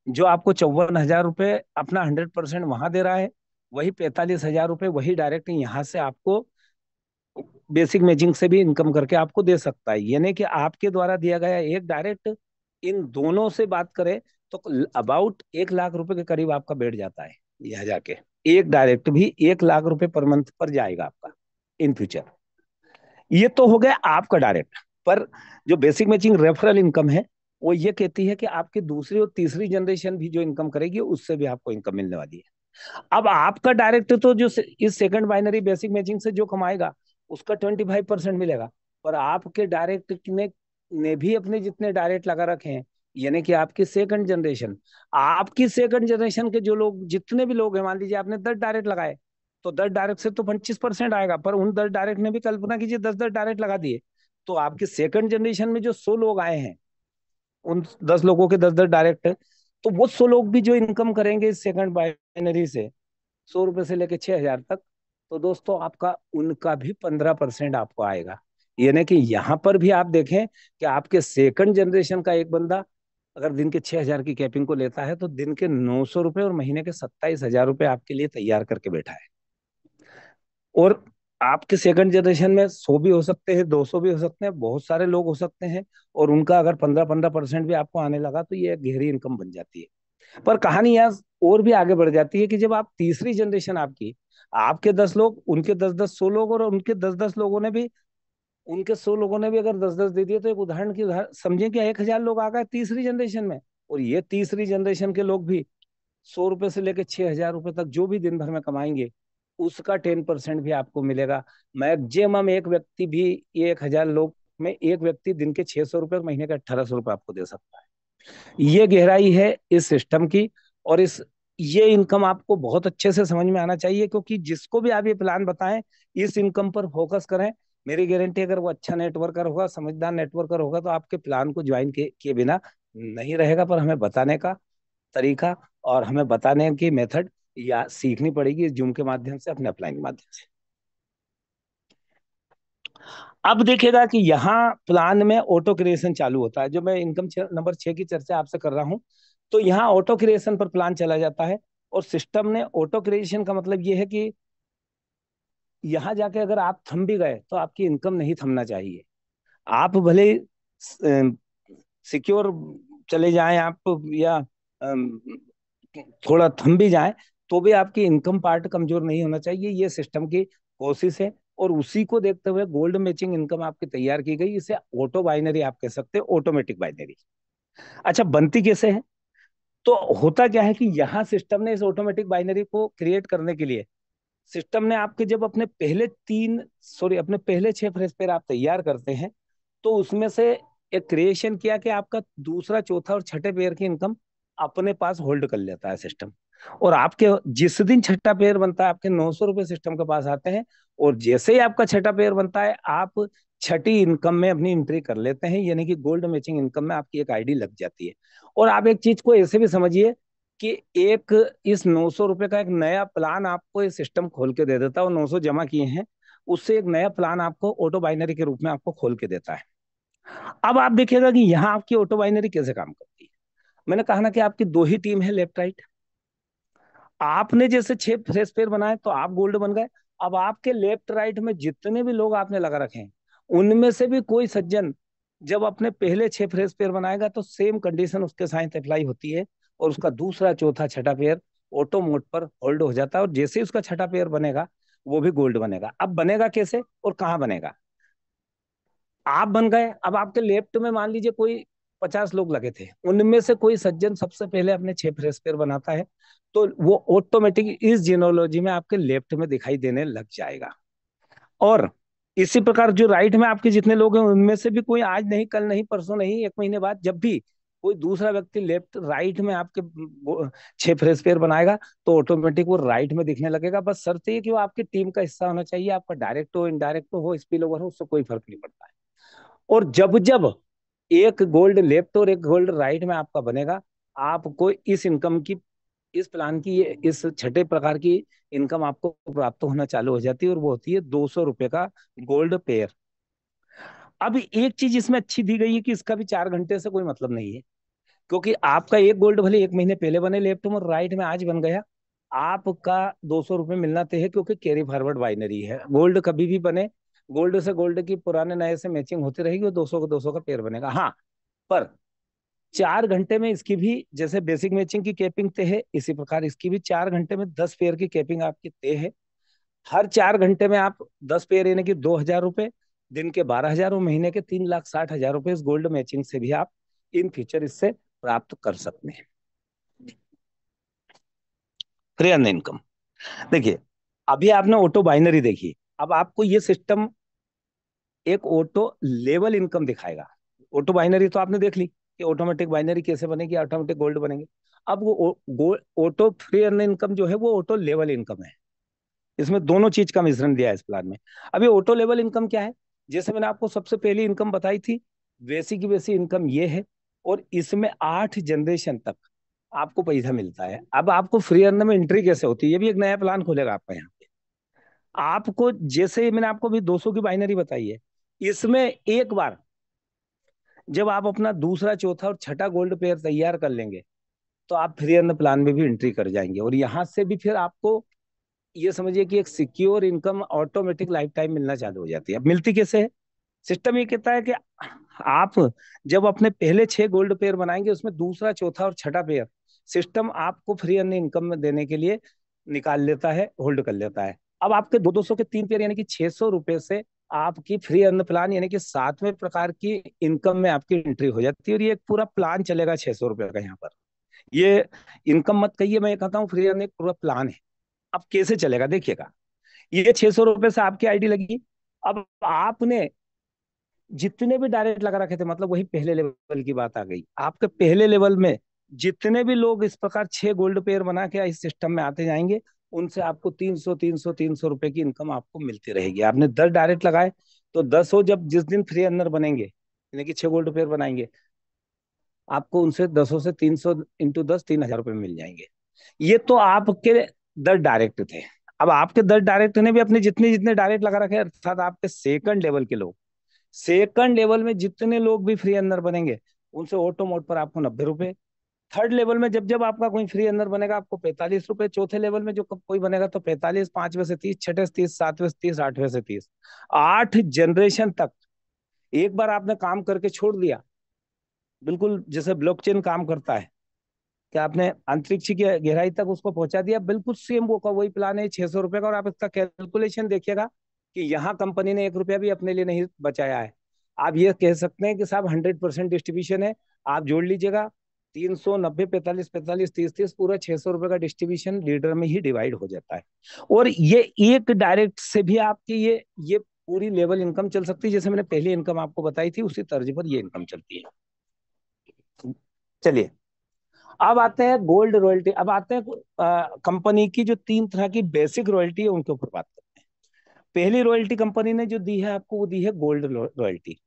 जो आपको 54,000 रुपये अपना 100% वहां दे रहा है, वही 45,000 रुपये वही डायरेक्ट यहाँ से आपको बेसिक मैचिंग से भी इनकम करके आपको दे सकता है। यानी कि आपके द्वारा दिया गया एक डायरेक्ट, इन दोनों से बात करें तो अबाउट 1,00,000 रुपए के करीब आपका बैठ जाता है। यह जाके एक डायरेक्ट भी 1,00,000 रुपए पर मंथ पर जाएगा आपका इन फ्यूचर। ये तो हो गया आपका डायरेक्ट। पर जो बेसिक मैचिंग रेफरल इनकम है वो ये कहती है कि आपकी दूसरी और तीसरी जनरेशन भी जो इनकम करेगी उससे भी आपको इनकम मिलने वाली है। अब आपका डायरेक्ट तो जो इस सेकंड बाइनरी बेसिक मैचिंग से जो कमाएगा उसका 25% मिलेगा, पर आपके डायरेक्ट ने भी अपने जितने डायरेक्ट लगा रखे हैं, यानी कि आपकी सेकंड जनरेशन के जो लोग, जितने भी लोग हैं, मान लीजिए आपने 10 डायरेक्ट लगाए तो 10 डायरेक्ट से तो 25% आएगा, पर उन 10 डायरेक्ट ने भी कल्पना कीजिए 10 10 डायरेक्ट लगा दिए, तो आपकी सेकंड जनरेशन में जो 100 लोग आए हैं उन 10 लोगों के 10 10 डायरेक्ट तो वो 100 लोग भी जो इनकम करेंगे इस सेकंड बाइनरी से, 100 रुपए से लेके 6,000 तक, तो दोस्तों आपका उनका भी 15% आपको आएगा। यानी कि यहाँ पर भी आप देखें कि आपके सेकंड जनरेशन का एक बंदा अगर दिन के 6,000 की कैपिंग को लेता है, तो दिन के 900 रुपए और महीने के 27,000 रुपए आपके लिए तैयार करके बैठा है। और आपके सेकंड जनरेशन में 100 भी हो सकते हैं, 200 भी हो सकते हैं, बहुत सारे लोग हो सकते हैं, और उनका अगर 15-15% भी आपको आने लगा तो ये गहरी इनकम बन जाती है। पर कहानी यहाँ और भी आगे बढ़ जाती है कि जब आप तीसरी जनरेशन आपकी, आपके 10 लोग, उनके 10-10 100 लोग, और उनके 10-10 लोगों ने भी, उनके 100 लोगों ने भी अगर 10-10 दे दिए, तो एक उदाहरण की उदाहरण समझे कि 1,000 लोग आ गए तीसरी जनरेशन में। और ये तीसरी जनरेशन के लोग भी 100 रुपए से लेकर 6,000 रुपए तक जो भी दिन भर में कमाएंगे, उसका 10% भी आपको मिलेगा। मैक्सिमम एक व्यक्ति भी, ये 1,000 लोग में एक व्यक्ति दिन के 600 रुपए और महीने के 1,800 रुपए आपको दे सकता है। ये गहराई है इस सिस्टम की। और इस ये इनकम आपको बहुत अच्छे से समझ में आना चाहिए, क्योंकि जिसको भी आप ये प्लान बताएं, इस इनकम पर फोकस करें। मेरी गारंटी, अगर वो अच्छा नेटवर्कर होगा, समझदार नेटवर्कर होगा, तो आपके प्लान को ज्वाइन किए बिना नहीं रहेगा। पर हमें बताने का तरीका और हमें बताने की मेथड या सीखनी पड़ेगी इस जूम के माध्यम से, अपने अपलाइन के माध्यम से। अब देखिएगा कि यहाँ प्लान में ऑटो क्रिएशन चालू होता है। जो मैं इनकम नंबर 6 की चर्चा आपसे कर रहा हूँ, तो यहाँ ऑटो क्रिएशन पर प्लान चला जाता है। और सिस्टम ने ऑटो क्रिएशन का मतलब ये है कि यहाँ जाके अगर आप थम भी गए, तो आपकी इनकम नहीं थमना चाहिए। आप भले सिक्योर चले जाएं आप, या अम, थोड़ा थम भी जाए, तो भी आपकी इनकम पार्ट कमजोर नहीं होना चाहिए। ये सिस्टम की कोशिश है। और उसी को देखते हुए गोल्ड मैचिंग इनकम आपकी तैयार की गई। इसे ऑटो बाइनरी आप कह सकते हो, ऑटोमेटिक बाइनरी। अच्छा, बनती कैसे है? तो होता क्या है कि यहाँ सिस्टम ने इस ऑटोमेटिक बाइनरी को क्रिएट करने के लिए, सिस्टम ने आपके जब अपने पहले 6 फ्रेश पेयर आप तैयार करते हैं, तो उसमें से एक क्रिएशन किया कि आपका दूसरा, चौथा और छठे पेयर की इनकम अपने पास होल्ड कर लेता है सिस्टम। और आपके जिस दिन छठा पेयर बनता है, आपके 900 रुपए सिस्टम के पास आते हैं। और जैसे ही आपका छठा पेयर बनता है, आप छठी इनकम में अपनी एंट्री कर लेते हैं, यानी कि गोल्ड मैचिंग इनकम में आपकी एक आईडी लग जाती है। और आप एक चीज को ऐसे भी समझिए कि एक इस 900 रुपए का एक नया प्लान आपको ये सिस्टम खोल के दे देता है। और 900 जमा किए हैं, उससे एक नया प्लान आपको ऑटो बाइनरी के रूप में आपको खोल के देता है। अब आप देखिएगा कि यहाँ आपकी ऑटो बाइनरी कैसे काम करती है। मैंने कहा ना कि आपकी दो ही टीम है, लेफ्ट राइट। आपने जैसे 6 फ्रेश पेयर बनाए, तो आप गोल्ड बन गए। अब आपके लेफ्ट राइट में जितने भी लोग आपने लगा रखे हैं, उनमें से भी कोई सज्जन जब अपने पहले 6 फ्रेश पेयर बनाएगा, तो सेम कंडीशन उसके साथ अप्लाई होती है। और उसका दूसरा, चौथा, छठा पेयर ऑटो मोड पर होल्ड हो जाता है। और जैसे ही उसका छठा पेयर बनेगा, वो भी गोल्ड बनेगा। अब बनेगा कैसे और कहाँ बनेगा? आप बन गए। अब आपके लेफ्ट में मान लीजिए कोई 50 लोग लगे थे, उनमें से कोई सज्जन सबसे पहले अपने 6 फ्रेश पेयर बनाता है, तो वो ऑटोमेटिक इस जीनोलॉजी में आपके लेफ्ट में दिखाई देने लग जाएगा। और इसी प्रकार जो राइट में आपके जितने लोग हैं, उनमें से भी कोई आज नहीं, कल नहीं, परसों नहीं, 1 महीने बाद जब भी कोई दूसरा व्यक्ति लेफ्ट राइट में आपके 6 फ्रेश पेयर बनाएगा, तो ऑटोमेटिक वो राइट में दिखने लगेगा। बस शर्त ये कि वो आपकी टीम का हिस्सा होना चाहिए। आपका डायरेक्ट हो, इनडायरेक्ट हो, स्पिल ओवर हो, उससे कोई फर्क नहीं पड़ता है। और जब जब एक गोल्ड लेफ्ट और एक गोल्ड राइट में आपका बनेगा, आपको इस इनकम की, इस प्लान की, इस छठे प्रकार की इनकम आपको प्राप्त होना चालू हो जाती है। और वो होती है 200 रुपए का गोल्ड पेयर। अब एक चीज इसमें अच्छी दी गई है कि इसका भी 4 घंटे से कोई मतलब नहीं है। क्योंकि आपका एक गोल्ड भले 1 महीने पहले बने लेफ्ट में, और राइट में आज बन गया, आपका 200 रुपये मिलना तय है। क्योंकि कैरी फॉरवर्ड बाइनरी है, गोल्ड कभी भी बने, गोल्ड से गोल्ड की पुराने नए से मैचिंग होती रहेगी, और 200 का 200 का पेयर बनेगा। हाँ, पर 4 घंटे में इसकी भी, जैसे बेसिक मैचिंग की कैपिंग तय है, इसी प्रकार इसकी भी 4 घंटे में 10 पेयर की कैपिंग आपकी तय है। हर 4 घंटे में आप 10 पेयर, यानी कि 2,000 रुपए, दिन के 12,000 और महीने के 3,60,000 रुपए इस गोल्ड मैचिंग से भी आप इन फ्यूचर इससे प्राप्त कर सकते हैं। फ्री अर्न इनकम, देखिए, अभी आपने ऑटो बाइनरी देखी। अब आपको ये सिस्टम एक ऑटो लेवल इनकम दिखाएगा। ऑटो बाइनरी तो आपने देख ली कि ऑटोमेटिक बाइनरी कैसे बनेगी, ऑटोमेटिक गोल्ड बनेंगे। अब वो ऑटो फ्री अर्न इनकम जो है, वो ऑटो लेवल इनकम है। इसमें दोनों चीज का मिश्रण दिया है इस प्लान में। अभी ऑटो लेवल इनकम क्या है? जैसे मैंने आपको सबसे पहली इनकम बताई थी, वैसी की वैसी इनकम ये है। और इसमें 8 जनरेशन तक आपको पैसा मिलता है। अब आपको फ्री अर्न में एंट्री कैसे होती है, ये भी एक नया प्लान खोलेगा आपका यहाँ पे। आपको जैसे मैंने आपको भी 200 की बाइनरी बताई है, इसमें एक बार जब आप अपना दूसरा चौथा और छठा गोल्ड पेयर तैयार कर लेंगे, तो आप फ्री अर्न प्लान में भी एंट्री कर जाएंगे, और यहाँ से भी फिर आपको ये समझिए कि एक secure income automatic life time मिलना चालू हो जाती है। अब मिलती कैसे है? सिस्टम ये कहता है कि आप जब अपने पहले 6 गोल्ड पेयर बनाएंगे, उसमें दूसरा चौथा और छठा पेयर सिस्टम आपको फ्री अर्न इनकम में देने के लिए निकाल लेता है, होल्ड कर लेता है। अब आपके 200 के 3 पेयर यानी कि 600 रुपए से आपकी फ्री अर्न प्लान यानी कि 7वें प्रकार की इनकम में आपकी एंट्री हो जाती है, और ये एक पूरा प्लान चलेगा 600 रुपए का यहाँ पर। ये इनकम मत कहिए, मैं ये कहता हूँ फ्री अर्न एक पूरा प्लान है। अब कैसे चलेगा देखिएगा। ये 600 रुपए से आपकी आईडी लगी। अब आपने जितने भी डायरेक्ट लगा रखे थे, मतलब वही पहले लेवल की बात आ गई, आपके पहले लेवल में जितने भी लोग इस प्रकार 6 गोल्ड पेयर बना के इस सिस्टम में आते जाएंगे, उनसे आपको 300 300 300 रुपए की इनकम आपको मिलती रहेगी। आपने 10 डायरेक्ट लगाए, तो 10 हो, जब जिस दिन फ्री अर्नर बनेंगे यानी कि 6 गोल्ड पेयर बनाएंगे, आपको उनसे 10 से 300 × 10 3,000 रुपये मिल जाएंगे। ये तो आपके 10 डायरेक्ट थे। अब आपके 10 डायरेक्ट ने भी अपने जितने जितने डायरेक्ट लगा रखे हैं, अर्थात आपके सेकंड लेवल के लोग, सेकंड लेवल में जितने लोग भी फ्री अंदर बनेंगे, उनसे ऑटो मोड पर आपको 90 रुपए। थर्ड लेवल में जब जब आपका कोई फ्री अंदर बनेगा, आपको 45 रुपए। चौथे लेवल में जो कोई बनेगा तो 45, पांचवें से 30, छठे से 30, सातवें से 30, आठवें से 30। 8 जनरेशन तक एक बार आपने काम करके छोड़ दिया, बिल्कुल जैसे ब्लॉकचेन काम करता है कि आपने अंतरिक्ष की गहराई तक उसको पहुंचा दिया, बिल्कुल सेम वो का वही प्लान है 600 रुपए का। और आप इसका कैलकुलेशन देखिएगा कि यहाँ कंपनी ने 1 रुपया भी अपने लिए नहीं बचाया है। आप ये कह सकते हैं कि साहब 100% डिस्ट्रीब्यूशन है। आप जोड़ लीजिएगा, 390, 45, 45, 30, 30, पूरा 600 रुपए का डिस्ट्रीब्यूशन लीडर में ही डिवाइड हो जाता है। और ये एक डायरेक्ट से भी आपकी ये पूरी लेवल इनकम चल सकती है। जैसे मैंने पहली इनकम आपको बताई थी, उसी तर्ज पर ये इनकम चलती है। चलिए, अब आते हैं गोल्ड रॉयल्टी। अब आते हैं कंपनी की जो 3 तरह की बेसिक रॉयल्टी है, उनके ऊपर बात करते हैं। पहली रॉयल्टी कंपनी ने जो दी है आपको, वो दी है गोल्ड रॉयल्टी।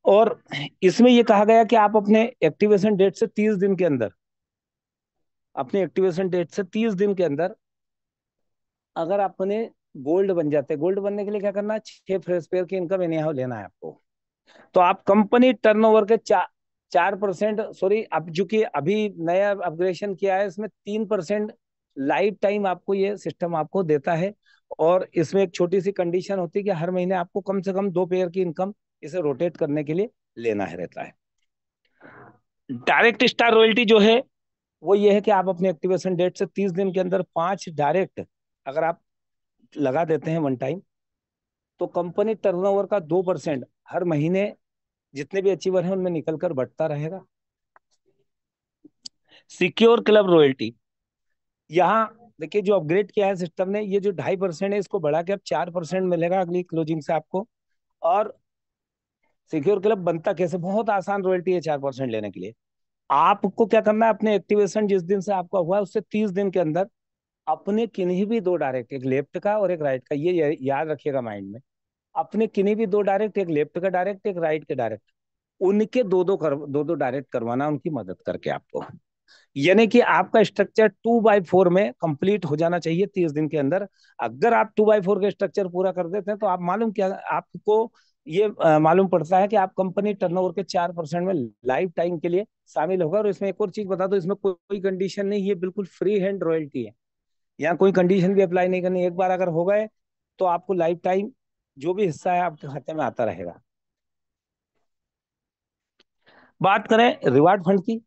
और इसमें ये कहा गया कि आप अपने एक्टिवेशन डेट से 30 दिन के अंदर, अपने एक्टिवेशन डेट से 30 दिन के अंदर अगर अपने गोल्ड बन जाते हैं, गोल्ड बनने के लिए क्या करना है, 6 फ्रेश पेयर की इनकम एनी हाउ लेना है आपको। तो आप कंपनी टर्नओवर के 4%, सॉरी, अब चूंकि अभी नया अपग्रेडेशन किया है, इसमें 3% लाइफ टाइम आपको ये सिस्टम आपको देता है। और इसमें एक छोटी सी कंडीशन होती है कि हर महीने आपको कम से कम 2 पेयर की इनकम इसे रोटेट करने के लिए लेना है रहता है। डायरेक्ट स्टार रॉयल्टी जो है, वो ये है कि आप अपने एक्टिवेशन डेट से 30 दिन के अंदर 5 डायरेक्ट अगर आप लगा देते हैं वन टाइम, तो कंपनी टर्नओवर का 2% हर महीने जितने भी अचीवर हैं उनमें निकल कर बढ़ता रहेगा। सिक्योर क्लब रॉयल्टी, यहाँ देखिए जो अपग्रेड किया है सिस्टम ने, ये जो 2.5% है, इसको बढ़ा के अब 4% मिलेगा अगली क्लोजिंग से आपको। और सिक्योर क्लब बनता कैसे, बहुत आसान रॉयल्टी है 4% लेने के लिए। आपको क्या करना है, अपने एक्टिवेशन जिस दिन से आपका हुआ है, उससे 30 दिन के अंदर अपने किन्हीं भी 2 डायरेक्ट, एक लेफ्ट का और एक राइट का, ये याद रखिएगा माइंड में, अपने किन्हीं भी 2 डायरेक्ट, एक लेफ्ट का डायरेक्ट, एक राइट के डायरेक्ट, उनके दो दो डायरेक्ट करवाना, उनकी मदद करके आपको। यानी कि आपका स्ट्रक्चर 2/4 में कंप्लीट हो जाना चाहिए 30 दिन के अंदर। अगर आप 2/4 का स्ट्रक्चर पूरा कर देते हैं, तो आप मालूम क्या, आपको ये मालूम पड़ता है कि आप कंपनी टर्नओवर के 4% में लाइफ टाइम के लिए शामिल होगा। और इसमें एक और चीज बता दो, इसमें कोई कंडीशन नहीं, ये बिल्कुल फ्री हैंड रॉयल्टी है। यहाँ कोई कंडीशन भी अप्लाई नहीं करनी, एक बार अगर हो गए तो आपको लाइफ टाइम जो भी हिस्सा है आपके खाते में आता रहेगा। बात करें रिवार्ड फंड की,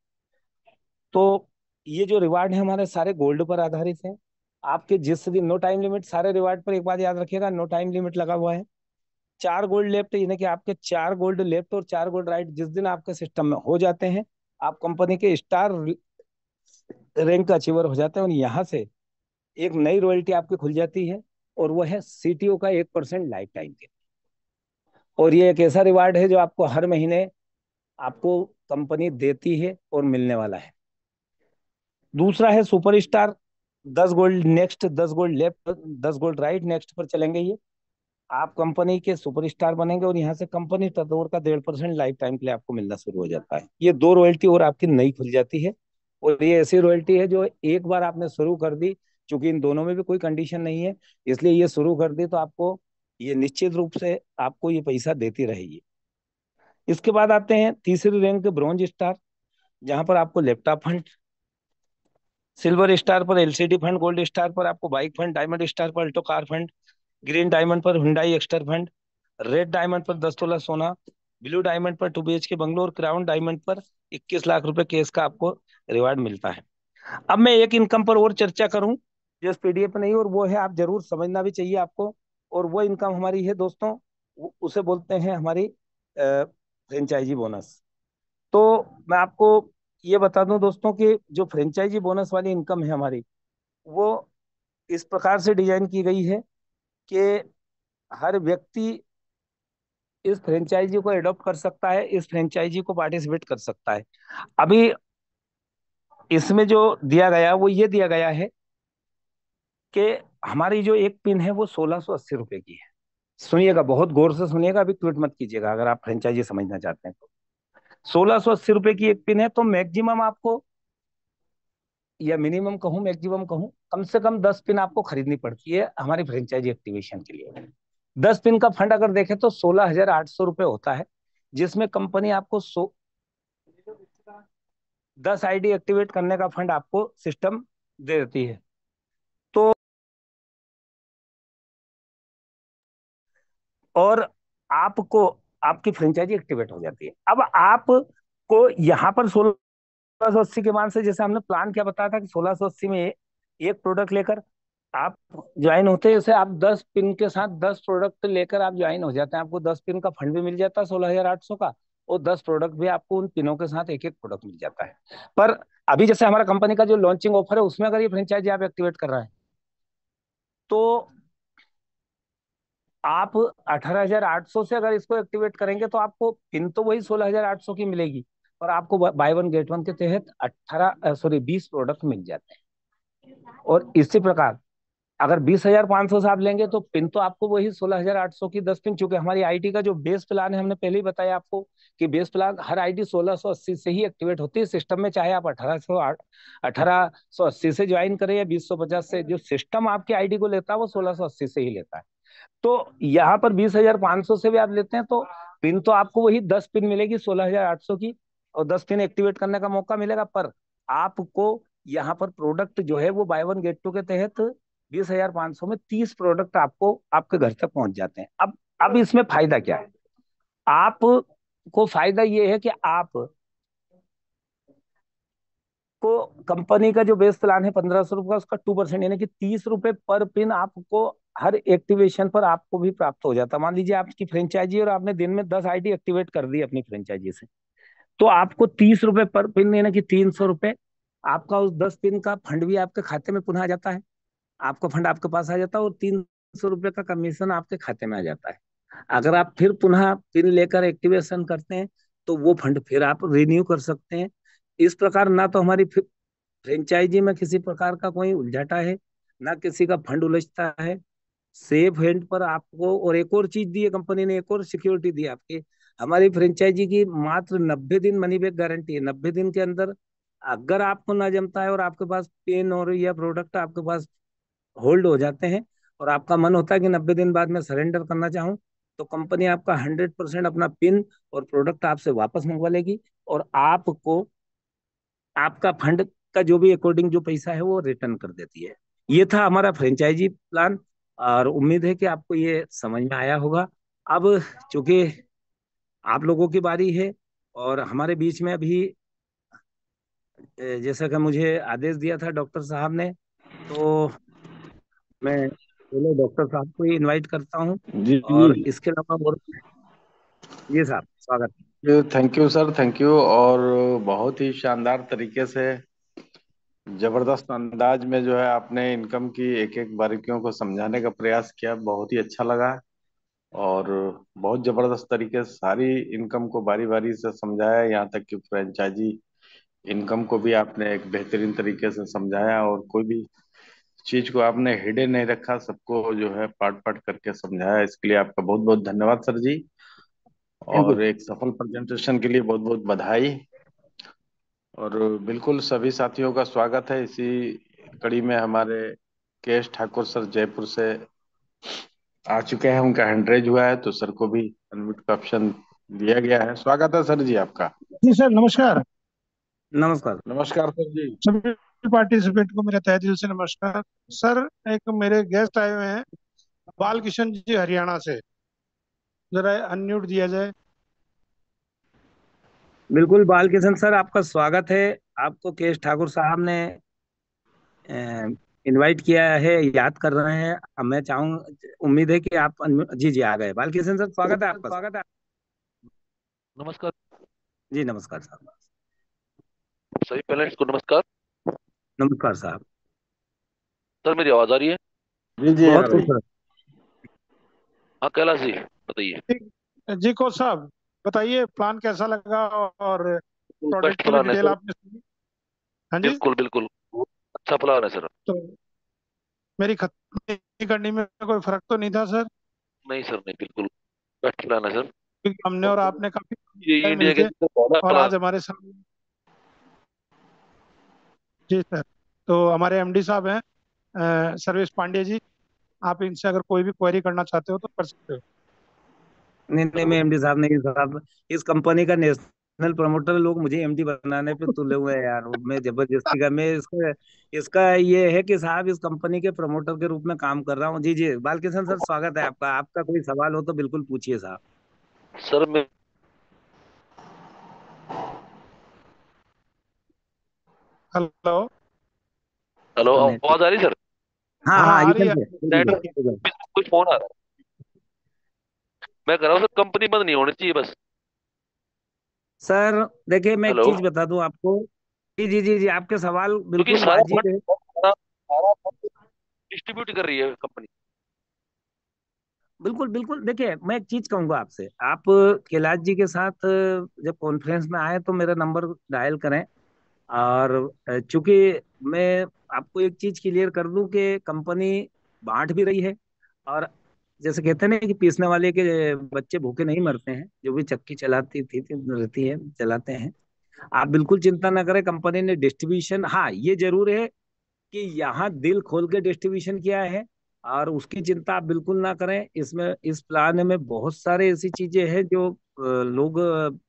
तो ये जो रिवार्ड है हमारे सारे गोल्ड पर आधारित है। आपके जिस दिन, नो टाइम लिमिट, सारे रिवार्ड पर एक बात याद रखिएगा, नो टाइम लिमिट लगा हुआ है। 4 गोल्ड लेफ्ट, यानी कि आपके 4 गोल्ड लेफ्ट और 4 गोल्ड राइट जिस दिन आपके सिस्टम में हो जाते हैं, आप कंपनी के स्टार रैंक का अचीवर हो जाते हैं। और यहाँ से एक नई रॉयल्टी आपकी खुल जाती है, और वो है सीटीओ का 1% लाइफ टाइम के। और ये एक ऐसा रिवार्ड है जो आपको हर महीने आपको कंपनी देती है और मिलने वाला है। दूसरा है super star, 10 gold next, 10 gold left, 10 gold right next पर चलेंगे ये। आप कंपनी के सुपर स्टार बनेंगे, और यहाँ से कंपनी टर्नओवर का 1.5% लाइफ टाइम के लिए आपको मिलना शुरू हो जाता है। ये 2 रॉयल्टी और आपकी नई खुल जाती है। और ये ऐसी रॉयल्टी है जो एक बार आपने शुरू कर दी, क्योंकि इन दोनों में भी कोई कंडीशन नहीं है, इसलिए ये शुरू कर दी तो आपको ये निश्चित रूप से आपको ये पैसा देती रहेगी। इसके बाद आते हैं तीसरी रैंक के ब्रॉन्ज स्टार, जहां पर आपको लैपटॉप फंड, सिल्वर स्टार पर एलसीडी फंड, गोल्ड स्टार पर आपको बाइक फंड, डायमंड स्टार पर Alto car fund, green diamond पर Hyundai Exter fund, red diamond पर 10 तोला सोना, ब्लू डायमंड पर 2 BHK बंगलो और क्राउन डायमंड पर 21 लाख रुपए केस का आपको रिवार्ड मिलता है। अब मैं एक इनकम पर और चर्चा करूं जो इस पीडीएफ में नहीं, और वो है, आप जरूर समझना भी चाहिए आपको, और वो इनकम हमारी है दोस्तों, उसे बोलते हैं हमारी फ्रेंचाइजी बोनस। तो मैं आपको ये बता दूं दोस्तों कि जो फ्रेंचाइजी बोनस वाली इनकम है हमारी, वो इस प्रकार से डिजाइन की गई है कि हर व्यक्ति इस फ्रेंचाइजी को एडॉप्ट कर सकता है, इस फ्रेंचाइजी को पार्टिसिपेट कर सकता है। अभी इसमें जो दिया गया वो ये दिया गया है कि हमारी जो एक पिन है वो 1680 रुपए की है। सुनिएगा, बहुत गौर से सुनिएगा, अभी क्विट मत कीजिएगा अगर आप फ्रेंचाइजी समझना चाहते हैं तो। 1680 रुपए की एक पिन है, तो मैक्सिमम आपको, या मिनिमम कहूँ मैक्सिमम कहूँ, कम से कम 10 पिन आपको खरीदनी पड़ती है हमारी फ्रेंचाइजी एक्टिवेशन के लिए। 10 पिन का फंड अगर देखें तो 16,800 रुपये होता है, जिसमें कंपनी आपको 10 आईडी एक्टिवेट करने का फंड आपको सिस्टम दे देती है। तो और आपको आपकी फ्रेंचाइजी एक्टिवेट हो जाती है। अब आपको यहाँ पर 1680 के मान से, जैसे हमने प्लान क्या बताया था कि 1680 में एक प्रोडक्ट लेकर आप ज्वाइन होते हैं, जैसे आप 10 पिन के साथ 10 प्रोडक्ट लेकर आप ज्वाइन हो जाते हैं, आपको 10 पिन का फंड भी मिल जाता है 16,800 का, और 10 प्रोडक्ट भी आपको उन पिनों के साथ एक एक प्रोडक्ट मिल जाता है। पर अभी जैसे हमारा कंपनी का जो लॉन्चिंग ऑफर है, उसमें अगर ये फ्रेंचाइजी आप एक्टिवेट कर रहे हैं, तो आप 18,800 से अगर इसको एक्टिवेट करेंगे तो आपको पिन तो वही 16,800 की मिलेगी, और आपको बाय वन गेट वन के तहत 20 प्रोडक्ट मिल जाते हैं। और इसी प्रकार अगर 20,500 से आप लेंगे तो पिन तो आपको वही 16,800 की 10 पिन, चूंकि हमारी आईडी का जो बेस प्लान है, हमने पहले ही बताया आपको कि बेस प्लान हर आईडी 1680 से ही एक्टिवेट होती है सिस्टम में, चाहे आप 1880 से ज्वाइन करें या 2050 से, जो सिस्टम आपकी आईडी को लेता है वो 1680 से ही लेता है। तो यहाँ पर 20,500 से भी आप लेते हैं तो पिन तो आपको वही 10 पिन मिलेगी 16,800 की, और 10 पिन एक्टिवेट करने का मौका मिलेगा। पर आपको यहाँ पर प्रोडक्ट जो है वो बाय वन गेट टू के तहत 20,500 में 30 प्रोडक्ट आपको आपके घर तक पहुंच जाते हैं। अब इसमें फायदा क्या है? आपको फायदा ये है कि आप को कंपनी का जो बेस प्लान है 1,500 रुपये, उसका 2% यानी कि 30 रुपए पर पिन आपको हर एक्टिवेशन पर आपको भी प्राप्त हो जाता है। मान लीजिए आपकी फ्रेंचाइजी और आपने दिन में 10 आईडी एक्टिवेट कर दी अपनी फ्रेंचाइजी से, तो आपको 30 रुपए पर पिन यानी कि 300 रुपए आपका उस 10 पिन का फंड भी आपके खाते में पुनः आ जाता है। आपका फंड आपके पास आ जाता है और 300 रुपए का कमीशन आपके खाते में आ जाता है। अगर आप फिर पुनः पिन लेकर एक्टिवेशन करते हैं तो वो फंड फिर आप रिन्यू कर सकते हैं। इस प्रकार ना तो हमारी फ्रेंचाइजी में किसी प्रकार का कोई उलझाटा है, ना किसी का फंड उलझता है, सेफ हैंड पर आपको। और एक और चीज दी है कंपनी ने, एक और सिक्योरिटी दी है आपकी, हमारी फ्रेंचाइजी की मात्र 90 दिन मनी बैक गारंटी है। 90 दिन के अंदर अगर आपको ना जमता है और आपके पास पेन और या प्रोडक्ट आपके पास होल्ड हो जाते हैं, और आपका मन होता है कि 90 दिन बाद मैं सरेंडर करना चाहूँ, तो कंपनी आपका 100% अपना पिन और प्रोडक्ट आपसे वापस मंगवा लेगी, और आपको आपका फंड का जो भी अकॉर्डिंग जो पैसा है वो रिटर्न कर देती है। ये था हमारा फ्रेंचाइजी प्लान, और उम्मीद है कि आपको ये समझ में आया होगा। अब चूंकि आप लोगों की बारी है, और हमारे बीच में अभी जैसा कि मुझे आदेश दिया था डॉक्टर साहब ने, तो मैं पहले डॉक्टर साहब को ही इनवाइट करता हूँ। जी जी। और इसके अलावा और, जी साहब स्वागत है। Thank you sir, thank you. और बहुत ही शानदार तरीके से, जबरदस्त अंदाज में जो है आपने इनकम की एक एक बारीकियों को समझाने का प्रयास किया, बहुत ही अच्छा लगा। और बहुत जबरदस्त तरीके से सारी इनकम को बारी बारी से समझाया, यहाँ तक कि फ्रेंचाइजी इनकम को भी आपने एक बेहतरीन तरीके से समझाया, और कोई भी चीज को आपने हिडन नहीं रखा, सबको जो है पार्ट पार्ट करके समझाया। इसके लिए आपका बहुत बहुत धन्यवाद सर जी। Thank you. और एक सफल प्रेजेंटेशन के लिए बहुत बहुत बधाई। और बिल्कुल सभी साथियों का स्वागत है इसी कड़ी में। हमारे के एस ठाकुर सर जयपुर से आ चुके हैं, उनका हैंड रेज हुआ है तो सर को भी अनम्यूट का ऑप्शन दिया गया है। स्वागत है सर जी आपका। जी सर, नमस्कार। नमस्कार। नमस्कार सर जी। सभी पार्टिसिपेंट को मेरा तहे दिल से नमस्कार। सर, एक मेरे गेस्ट आए हुए हैं, बाल किशन जी हरियाणा से। जरा अनम्यूट दिया जाए। बिल्कुल बाल किशन सर, आपका स्वागत है। आपको केश ठाकुर साहब ने इनवाइट किया है, याद कर रहे हैं। अब मैं चाहूँ, उम्मीद है कि आप जी जी आ गए। बाल किशन सर, स्वागत है आपका। स्वागत है। नमस्कार। जी नमस्कार साहब। सभी पैनलिस्ट को नमस्कार। नमस्कार साहब। सर मेरी आवाज आ रही है? जी जी आ बहुत रही। खूबसूरत। हाँ कैलाश जी बताइए। जी कोच साहब, बताइए प्लान कैसा लगा और बेस्ट प्रोडक्ट की भी प्लान है डिटेल सर। आपने सुनी। हाँ जी। बिल्कुल बिल्कुल। अच्छा प्लान है सर। तो मेरी खतनी करने में कोई फर्क तो नहीं था सर? नहीं सर नहीं, बिल्कुल बेस्ट प्लान है सर। क्योंकि हमने और आपने काफी ये टाइम इंडिया के मिलके, अंदर पहला और प्लान। आज हमारे सामने। जी सर। तो हमारे एमडी साहब हैं, सर्वेश पांडे जी। आप इनसे अगर कोई भी क्वेरी करना चाहते हो तो कर सकते हो। नहीं नहीं, मैं एमडी साहब नहीं साहब। इस कंपनी का नेशनल प्रमोटर, लोग मुझे एमडी बनाने पे तुले हुए हैं यार। मैं जबरदस्ती का, मैं इसका इसका ये है कि साहब इस कंपनी के प्रमोटर के रूप में काम कर रहा हूँ। जी जी बालकिशन सर, स्वागत है आपका। आपका कोई सवाल हो तो बिल्कुल पूछिए साहब। सर मैं हेलो। Hello, net. आवाज आ रही सर? हाँ हाँ, हाँ, आ यू रही कैन है। नेट से। कोई फोन आ रहा है। मैं कह रहा हूँ सर, कंपनी बंद नहीं होनी चाहिए बस। सर देखिए, मैं एक हेलो। चीज बता दूं आपको। जी जी जी जी, आपके सवाल क्योंकि बिल्कुल सारा वाजिब फंड है। सारा सारा फंड डिस्ट्रीब्यूट कर रही है कंपनी। बिल्कुल बिल्कुल, देखिए मैं एक चीज कहूंगा आपसे। आप कैलाश जी के साथ जब कॉन्फ्रेंस में आए तो मेरा नंबर डायल करें। और चूंकि मैं आपको एक चीज क्लियर कर दूं कि कंपनी बांट भी रही है। और जैसे कहते हैं ना कि पीसने वाले के बच्चे भूखे नहीं मरते हैं, जो भी चक्की चलाती थी रहती है, चलाते हैं। आप बिल्कुल चिंता ना करें, कंपनी ने डिस्ट्रीब्यूशन, हाँ ये जरूर है कि यहाँ दिल खोल के डिस्ट्रीब्यूशन किया है। और उसकी चिंता आप बिल्कुल ना करें। इसमें इस प्लान में बहुत सारे ऐसी चीजें हैं जो लोग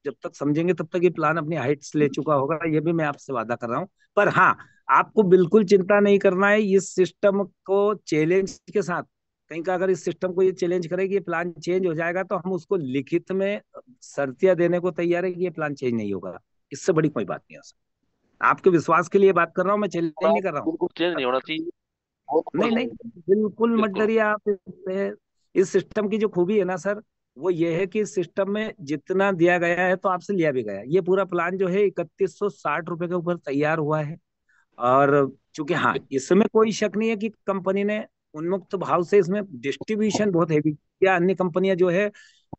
जब तक समझेंगे तब तक ये प्लान अपनी हाइट्स ले चुका होगा, ये भी मैं आपसे वादा कर रहा हूँ। पर हाँ, आपको बिल्कुल चिंता नहीं करना है इस सिस्टम को चैलेंज के साथ। कहीं का अगर इस सिस्टम को ये चैलेंज करे कि ये प्लान चेंज हो जाएगा, तो हम उसको लिखित में शर्तियां देने को तैयार है कि ये प्लान चेंज नहीं होगा। इससे बड़ी कोई बात नहीं है सर। आपके विश्वास के लिए बात कर रहा हूँ, मैं चैलेंज नहीं कर रहा हूँ। बिल्कुल चेंज नहीं होना चाहिए। बहुत नहीं खुश नहीं, हूँ। बिल्कुल मत बिल्कुल। डरिए आप इससे। इस सिस्टम की जो खूबी है ना सर, वो ये है कि इस सिस्टम में जितना दिया गया है तो आपसे लिया भी गया है। ये पूरा प्लान जो है 3160 रुपए के ऊपर तैयार हुआ है। और चूंकि हाँ, इसमें कोई शक नहीं है कि कंपनी ने उन्मुक्त भाव से इसमें डिस्ट्रीब्यूशन बहुत हैवी किया। अन्य कंपनियां जो है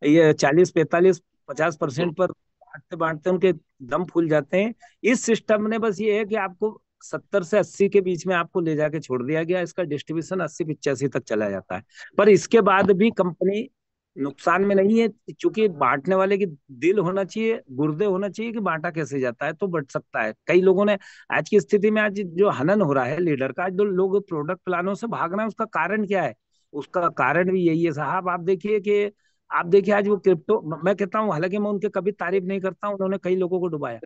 ये 40 45 50% पर बांटते बांटते उनके दम फूल जाते हैं। इस सिस्टम ने बस ये है कि आपको 70 से 80 के बीच में आपको ले जाके छोड़ दिया गया। इसका डिस्ट्रीब्यूशन 80 85 तक चला जाता है। पर इसके बाद भी कंपनी नुकसान में नहीं है, क्योंकि बांटने वाले की दिल होना चाहिए, गुर्दे होना चाहिए कि बांटा कैसे जाता है तो बट सकता है। कई लोगों ने आज की स्थिति में, आज जो हनन हो रहा है लीडर का, आज जो लोग प्रोडक्ट प्लानों से भाग रहे हैं, उसका कारण क्या है? उसका कारण भी यही है साहब। आप देखिए आज वो क्रिप्टो, मैं कहता हूँ, हालांकि मैं उनके कभी तारीफ नहीं करता हूँ, उन्होंने कई लोगों को डुबाया।